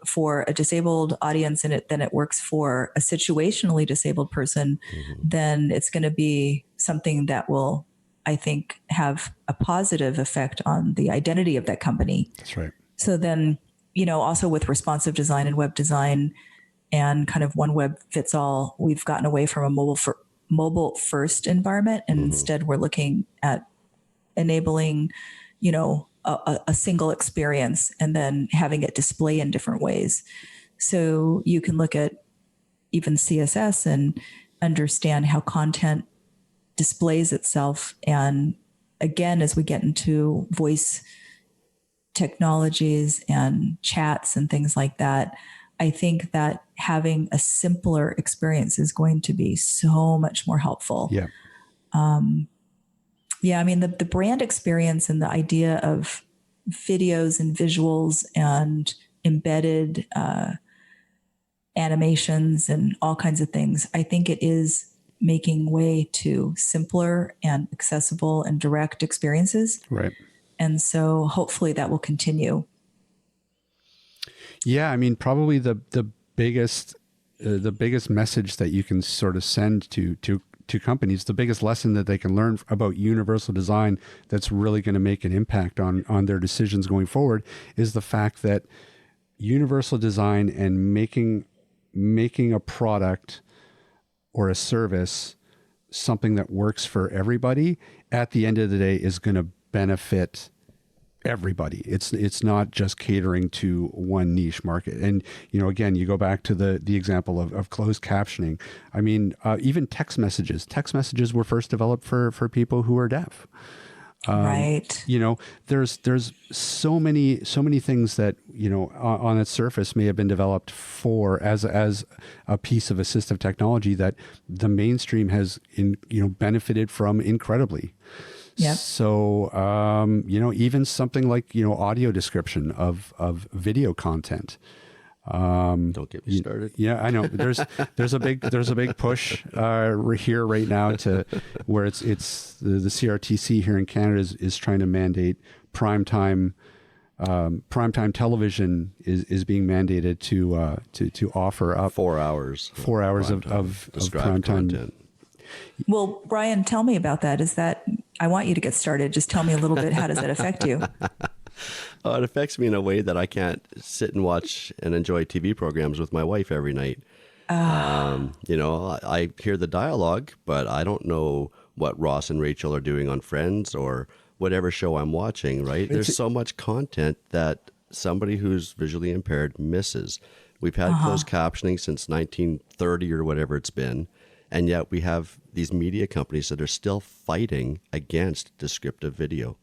for a disabled audience and then it works for a situationally disabled person, then it's going to be something that will, I think, have a positive effect on the identity of that company. That's right. So then, also with responsive design and web design and kind of one web fits all, we've gotten away from a mobile first environment. And instead we're looking at enabling, a single experience and then having it display in different ways. So you can look at even CSS and understand how content displays itself. And again, as we get into voice technologies and chats and things like that, I think that having a simpler experience is going to be so much more helpful. Yeah. Yeah, I mean, the brand experience and the idea of videos and visuals and embedded animations and all kinds of things, I think it is making way to simpler and accessible and direct experiences. Right. And so hopefully that will continue. Yeah, I mean, probably the biggest message that you can sort of send to companies, the biggest lesson that they can learn about universal design that's really going to make an impact on their decisions going forward is the fact that universal design and making a product or a service something that works for everybody at the end of the day is going to benefit everybody. It's not just catering to one niche market. And, again, you go back to the example of closed captioning. I mean, even text messages were first developed for people who are deaf. Right. There's so many things that, on its surface may have been developed as a piece of assistive technology that the mainstream has benefited from incredibly. Yep. So, even something like, audio description of video content. Don't get me started. Yeah, I know. There's a big push here right now to where it's the CRTC here in Canada is trying to mandate primetime television is being mandated to offer up 4 hours. 4 hours of primetime content. Well, Brian, tell me about that. I want you to get started. Just tell me a little bit. How does that affect you? It affects me in a way that I can't sit and watch and enjoy TV programs with my wife every night. I hear the dialogue, but I don't know what Ross and Rachel are doing on Friends or whatever show I'm watching, right? There's so much content that somebody who's visually impaired misses. We've had closed captioning since 1930 or whatever it's been. And yet we have these media companies that are still fighting against descriptive video.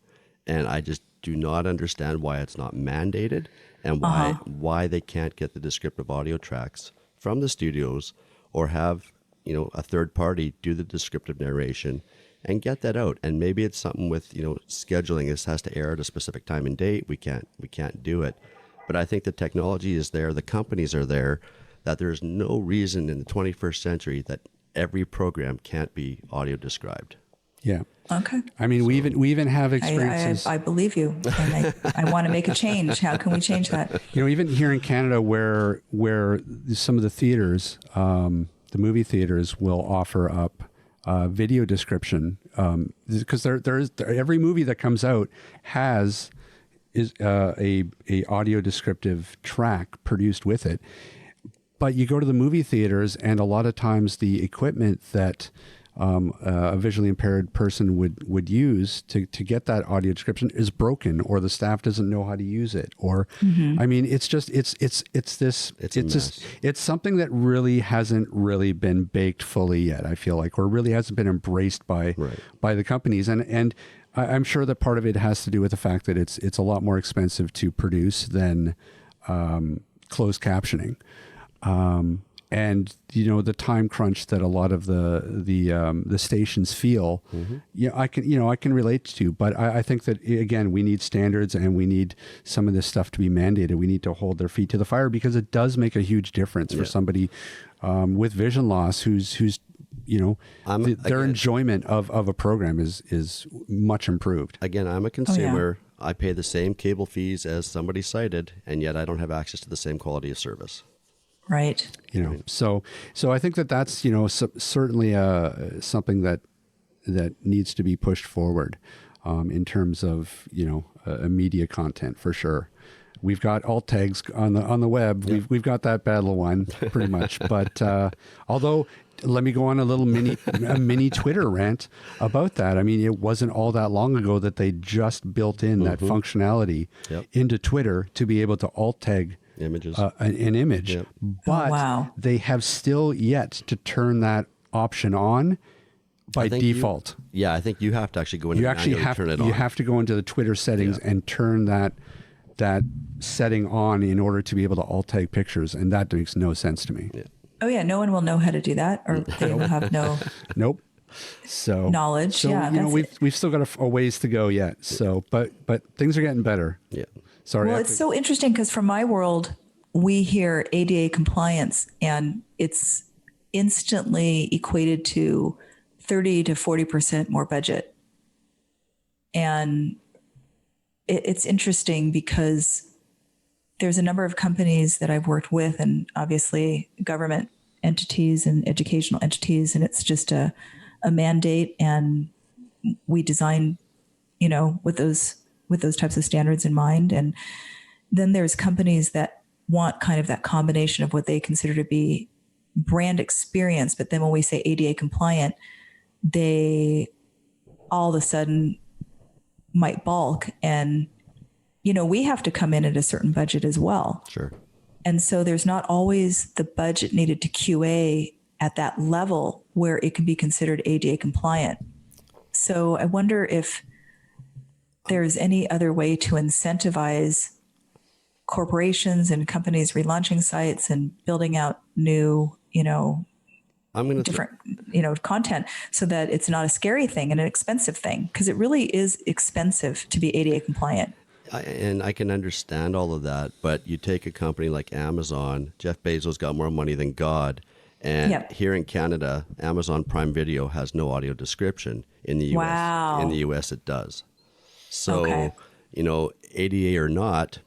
And I just do not understand why it's not mandated and why they can't get the descriptive audio tracks from the studios or have, a third party do the descriptive narration and get that out. And maybe it's something with, scheduling. This has to air at a specific time and date. We can't do it. But I think the technology is there. The companies are there, that there's no reason in the 21st century that every program can't be audio described. Yeah. Okay. I mean, we even have experiences. I believe you. And I want to make a change. How can we change that? Even here in Canada, where some of the theaters, the movie theaters, will offer up video description, because every movie that comes out has a audio descriptive track produced with it. But you go to the movie theaters, and a lot of times the equipment that a visually impaired person would use to get that audio description is broken, or the staff doesn't know how to use it, or I mean, it's something that really hasn't really been baked fully yet. I feel like, or really hasn't been embraced by the companies, and I'm sure that part of it has to do with the fact that it's a lot more expensive to produce than closed captioning. And the time crunch that a lot of the stations feel, I can relate to. But I think that, again, we need standards, and we need some of this stuff to be mandated. We need to hold their feet to the fire, because it does make a huge difference for somebody with vision loss who's their enjoyment of a program is much improved. Again, I'm a consumer. I pay the same cable fees as somebody cited, and yet I don't have access to the same quality of service. Right. So I think that's, certainly something that needs to be pushed forward in terms of, media content for sure. We've got alt tags on the web. Yep. We've got that battle won pretty much. But although, let me go on a little mini Twitter rant about that. I mean, it wasn't all that long ago that they just built in that functionality into Twitter to be able to alt tag images, an image. Yep. But they have still yet to turn that option on by default. I think you have to actually go in and turn it on. You have to go into the Twitter settings and turn that setting on in order to be able to alt tag pictures, and that makes no sense to me. Yeah. Oh yeah, no one will know how to do that, or they will have no knowledge. So we've still got a ways to go yet. So, but things are getting better. Yeah. Sorry. Well, it's so interesting because from my world, we hear ADA compliance, and it's instantly equated to 30 to 40% more budget. And it's interesting because there's a number of companies that I've worked with, and obviously government entities and educational entities, and it's just a mandate, and we design, with those types of standards in mind. And then there's companies that want kind of that combination of what they consider to be brand experience, but then when we say ADA compliant, they all of a sudden might balk, and we have to come in at a certain budget as well. Sure. And so there's not always the budget needed to QA at that level where it can be considered ADA compliant. So I wonder if there's any other way to incentivize corporations and companies relaunching sites and building out new, different, content, so that it's not a scary thing and an expensive thing, because it really is expensive to be ADA compliant. And I can understand all of that, but you take a company like Amazon. Jeff Bezos got more money than God, and here in Canada, Amazon Prime Video has no audio description. In the U.S., wow. In the U.S., it does. So, ADA or not,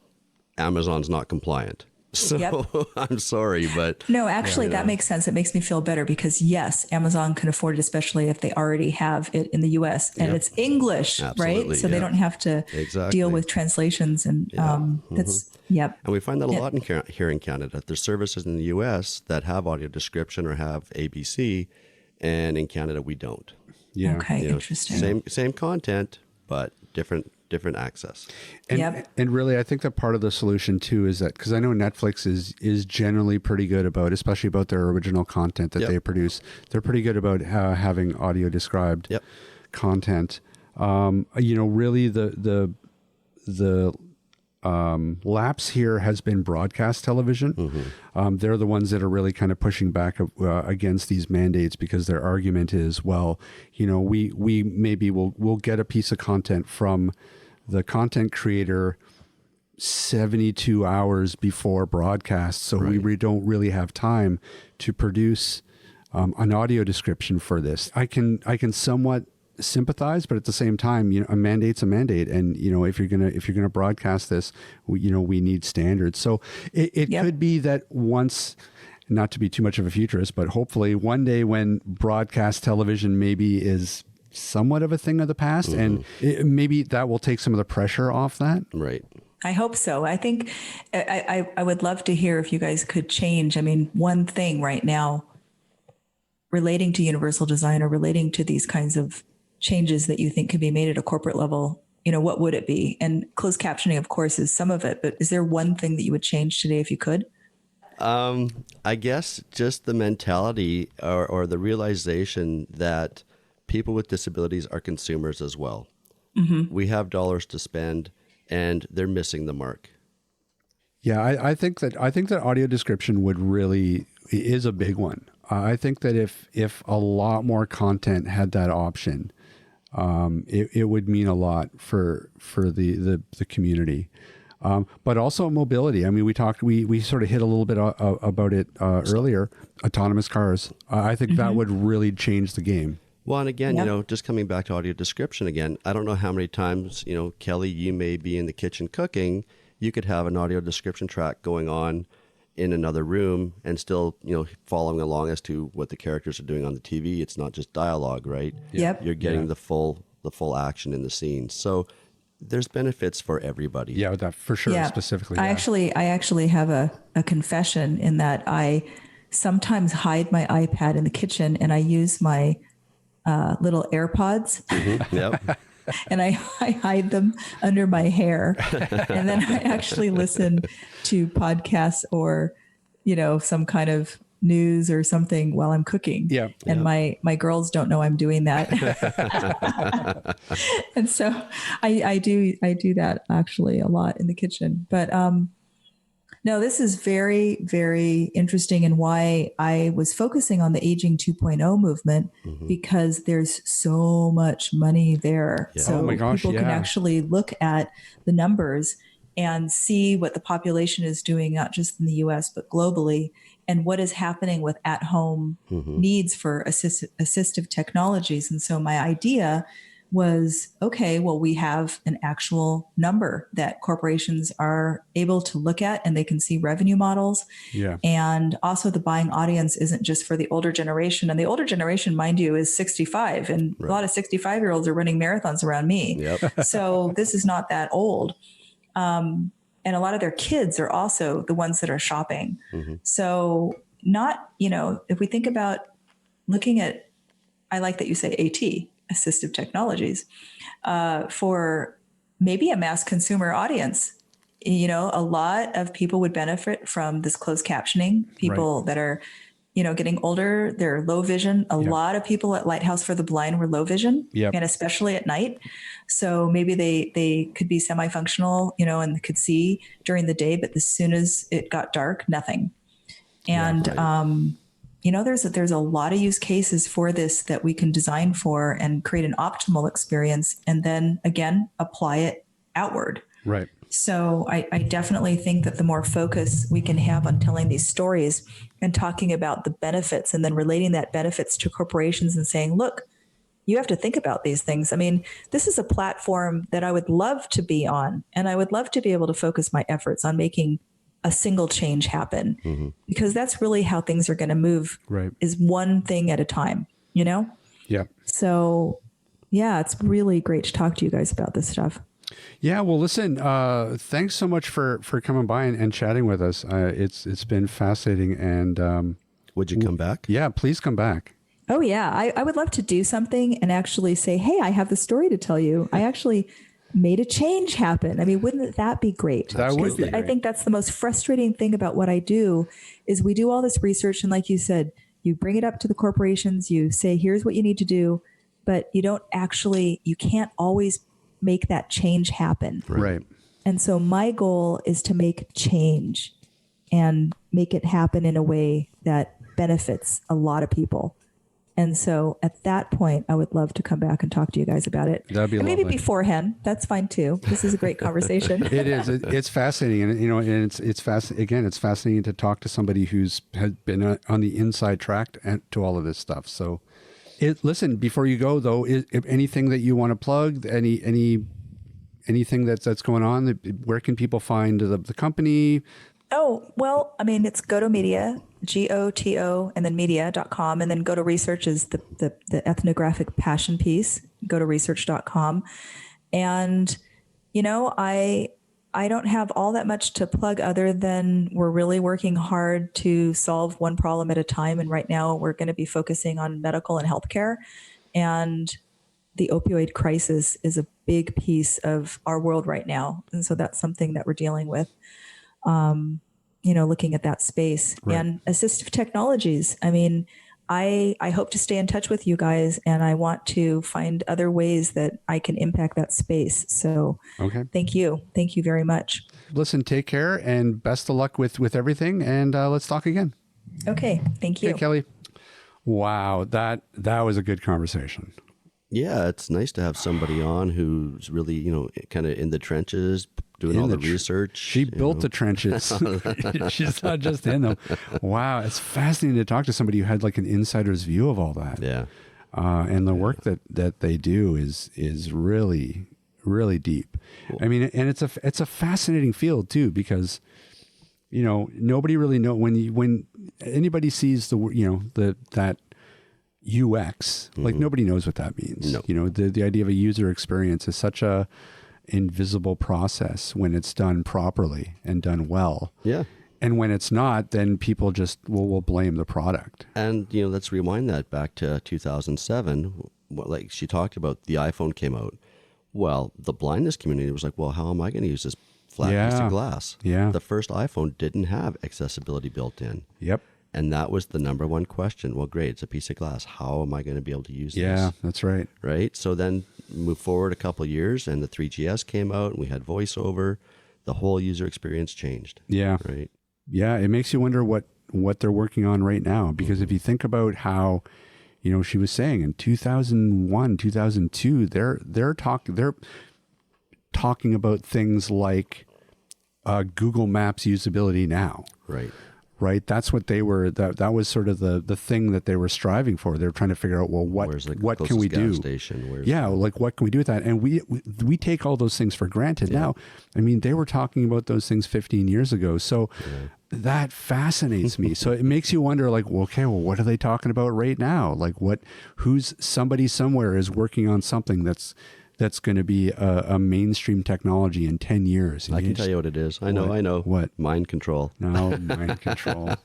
Amazon's not compliant. So I'm sorry, but no, actually that makes sense. It makes me feel better because yes, Amazon can afford it, especially if they already have it in the US and it's English, right? So they don't have to deal with translations and that's, And we find that a lot here in Canada. There's services in the US that have audio description or have ABC, and in Canada we don't. Yeah. Okay, interesting. Same content, but different access. And really, I think that part of the solution too is that, because I know Netflix is generally pretty good about, especially about their original content that they produce, they're pretty good about having audio described content. Really the lapse here has been broadcast television. Mm-hmm. They're the ones that are really kind of pushing back against these mandates, because their argument is, well, we maybe we'll get a piece of content from the content creator 72 hours before broadcast, so we don't really have time to produce an audio description for this. I can somewhat sympathize, but at the same time, a mandate's a mandate, and if you're gonna broadcast this, we need standards. So it could be that once, not to be too much of a futurist, but hopefully one day when broadcast television maybe is somewhat of a thing of the past, and maybe that will take some of the pressure off that. Right. I hope so. I think I would love to hear if you guys could change. I mean, one thing right now relating to universal design or relating to these kinds of changes that you think could be made at a corporate level, what would it be? And closed captioning, of course, is some of it, but is there one thing that you would change today if you could? I guess just the mentality or the realization that people with disabilities are consumers as well. Mm-hmm. We have dollars to spend, and they're missing the mark. Yeah, I think that audio description is a big one. I think that if a lot more content had that option, it would mean a lot for the community. But also mobility. I mean, we sort of hit a little bit about it earlier. Autonomous cars. I think that would really change the game. Well, and again, Yep. just coming back to audio description again, I don't know how many times, Kelly, you may be in the kitchen cooking. You could have an audio description track going on in another room and still, following along as to what the characters are doing on the TV. It's not just dialogue, right? Yep. You're getting the full action in the scene. So there's benefits for everybody. Yeah, that for sure. Yeah. Specifically. I actually have a confession in that I sometimes hide my iPad in the kitchen and I use my little AirPods. Yep. And I hide them under my hair. And then I actually listen to podcasts or, some kind of news or something while I'm cooking. Yeah. And my girls don't know I'm doing that. And so I do that actually a lot in the kitchen. But no, this is very, very interesting, and why I was focusing on the Aging 2.0 movement, because there's so much money there. Yeah. So Oh my gosh, people can yeah. actually look at the numbers and see what the population is doing, not just in the US, but globally, and what is happening with at-home needs for assistive technologies. And so my idea was, okay, well, we have an actual number that corporations are able to look at, and they can see revenue models. Yeah. And also the buying audience isn't just for the older generation. And the older generation, mind you, is 65. And a lot of 65-year-olds are running marathons around me. Yep. So this is not that old. And a lot of their kids are also the ones that are shopping. So not, if we think about looking at, I like that you say AT, assistive technologies, for maybe a mass consumer audience. A lot of people would benefit from this closed captioning. People that are, getting older, they're low vision. A lot of people at Lighthouse for the Blind were low vision, and especially at night. So maybe they could be semi-functional, and could see during the day, but as soon as it got dark, nothing. And, there's a lot of use cases for this that we can design for and create an optimal experience, and then again, apply it outward. Right. So I definitely think that the more focus we can have on telling these stories and talking about the benefits, and then relating that benefits to corporations and saying, look, you have to think about these things. I mean, this is a platform that I would love to be on, and I would love to be able to focus my efforts on making a single change happen, because that's really how things are going to move, is one thing at a time, Yeah. So yeah, it's really great to talk to you guys about this stuff. Yeah. Well, listen, thanks so much for coming by and chatting with us. It's been fascinating. And Would you come back? Yeah, please come back. Oh yeah. I would love to do something and actually say, hey, I have the story to tell you. I actually made a change happen. I mean, wouldn't that be great? That would be great. I think that's the most frustrating thing about what I do is we do all this research. And like you said, you bring it up to the corporations, you say, here's what you need to do, but you can't always make that change happen. Right. And so my goal is to make change and make it happen in a way that benefits a lot of people. And so at that point, I would love to come back and talk to you guys about it. That'd be and maybe lovely. beforehand. That's fine too. This is a great conversation. It is. It's fascinating, and it's fascinating to talk to somebody has been on the inside track to all of this stuff. So, listen. Before you go, though, if anything that you want to plug, anything that's going on, where can people find the company? Oh, well, I mean, it's Goto Media, GOTO, and then media.com. And then Goto Research is the ethnographic passion piece, gotoresearch.com. And, I don't have all that much to plug other than we're really working hard to solve one problem at a time. And right now we're going to be focusing on medical and healthcare. And the opioid crisis is a big piece of our world right now. And so that's something that we're dealing with. Looking at that space and assistive technologies. I mean, I hope to stay in touch with you guys, and I want to find other ways that I can impact that space. So thank you. Thank you very much. Listen, take care and best of luck with everything. And let's talk again. Okay. Thank you. Hey, Kelly. Wow. That was a good conversation. Yeah, it's nice to have somebody on who's really, kind of in the trenches, doing all the research. She built the trenches. She's not just in them. Wow. It's fascinating to talk to somebody who had like an insider's view of all that. Yeah. And the work that they do is really, really deep. Cool. I mean, and it's a fascinating field too, because, you know, nobody really know when anybody sees that UX, like nobody knows what that means. No. You know, the idea of a user experience is such a invisible process when it's done properly and done well. Yeah. And when it's not, then people just will blame the product. And, you know, let's rewind that back to 2007. Like she talked about, the iPhone came out. Well, the blindness community was like, well, how am I going to use this flat piece of glass? Yeah. The first iPhone didn't have accessibility built in. Yep. And that was the number one question. Well, great, it's a piece of glass. How am I going to be able to use this? Yeah, that's right. Right? So then move forward a couple of years and the 3GS came out and we had voiceover. The whole user experience changed. Yeah. Right? Yeah, it makes you wonder what they're working on right now. Because if you think about how, you know, she was saying in 2001, 2002, they're talking about things like Google Maps usability now. Right. Right. That's what they were. That was sort of the thing that they were striving for. They were trying to figure out, well, what can we do? Like what can we do with that? And we take all those things for granted now. I mean, they were talking about those things 15 years ago. So that fascinates me. So it makes you wonder, like, well, okay, well, what are they talking about right now? Like, somebody somewhere is working on something that's going to be a mainstream technology in 10 years. I can tell you what it is. I know. What? Mind control. No, mind control.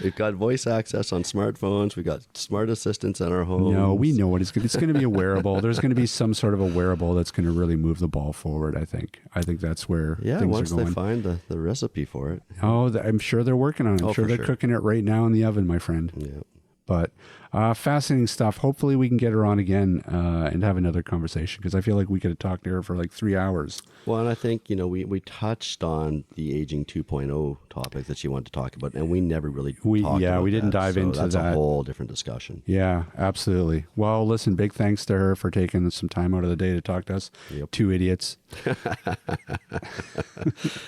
We've got voice access on smartphones. We've got smart assistants in our homes. No, we know what it's going to be. It's going to be a wearable. There's going to be some sort of a wearable that's going to really move the ball forward, I think. I think that's where things are going. Once they find the recipe for it. Oh, I'm sure they're working on it. I'm sure they're cooking it right now in the oven, my friend. Yeah. But fascinating stuff. Hopefully we can get her on again and have another conversation, because I feel like we could have talked to her for like 3 hours. Well, and I think, you know, we touched on the aging 2.0 topic that she wanted to talk about, and we never really talked about we didn't dive into that's that. That's a whole different discussion. Yeah, absolutely. Well, listen, big thanks to her for taking some time out of the day to talk to us. Yep. Two idiots.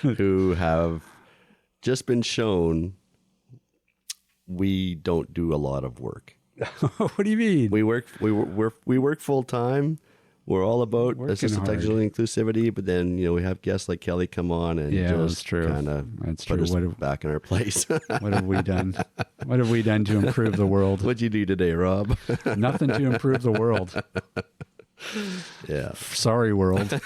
Who have just been shown we don't do a lot of work. What do you mean? We work full time. We're all about assistive technology inclusivity, but then, you know, we have guests like Kelly come on and just kind of put us back in our place. What have we done? What have we done to improve the world? What'd you do today, Rob? Nothing to improve the world. Yeah. Sorry, world.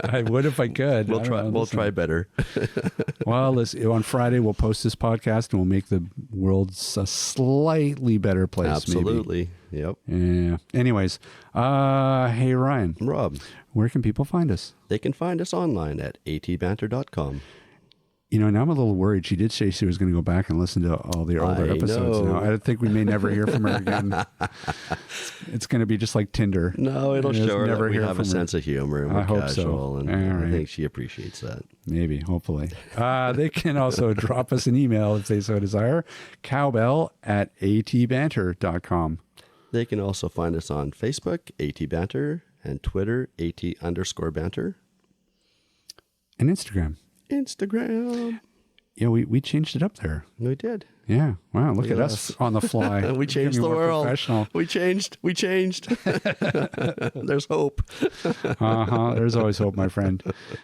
I would if I could. We'll try better. Well, on Friday we'll post this podcast and we'll make the world a slightly better place. Absolutely. Maybe. Yep. Yeah. Anyways, hey Ryan. Rob. Where can people find us? They can find us online at atbanter.com. You know, now I'm a little worried. She did say she was going to go back and listen to all the older episodes. Now I think we may never hear from her again. It's going to be just like Tinder. No, it'll show her that we have a sense of humor. And we're hope casual, so. And I think she appreciates that. Maybe, hopefully. They can also drop us an email if they so desire. cowbell@atbanter.com. They can also find us on Facebook, ATBanter, and Twitter, AT_banter. And Instagram. Yeah, we changed it up there. We did. Yeah. Wow, look at us on the fly. We changed the world. We changed. There's hope. There's always hope, my friend.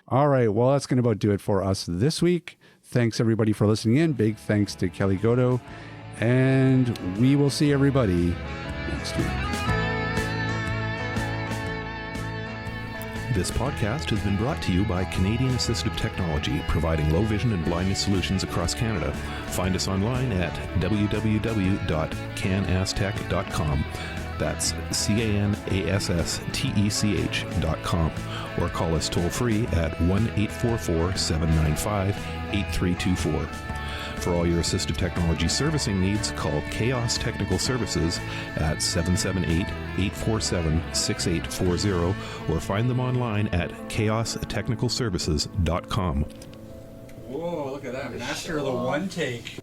All right. Well, that's going to about do it for us this week. Thanks, everybody, for listening in. Big thanks to Kelly Goto. And we will see everybody next week. This podcast has been brought to you by Canadian Assistive Technology, providing low vision and blindness solutions across Canada. Find us online at www.canasstech.com. That's CANASSTECH.com. Or call us toll free at 1-844-795-8324. For all your assistive technology servicing needs, call Chaos Technical Services at 778-847-6840 or find them online at chaostechnicalservices.com. Whoa, look at that. Master of the one take.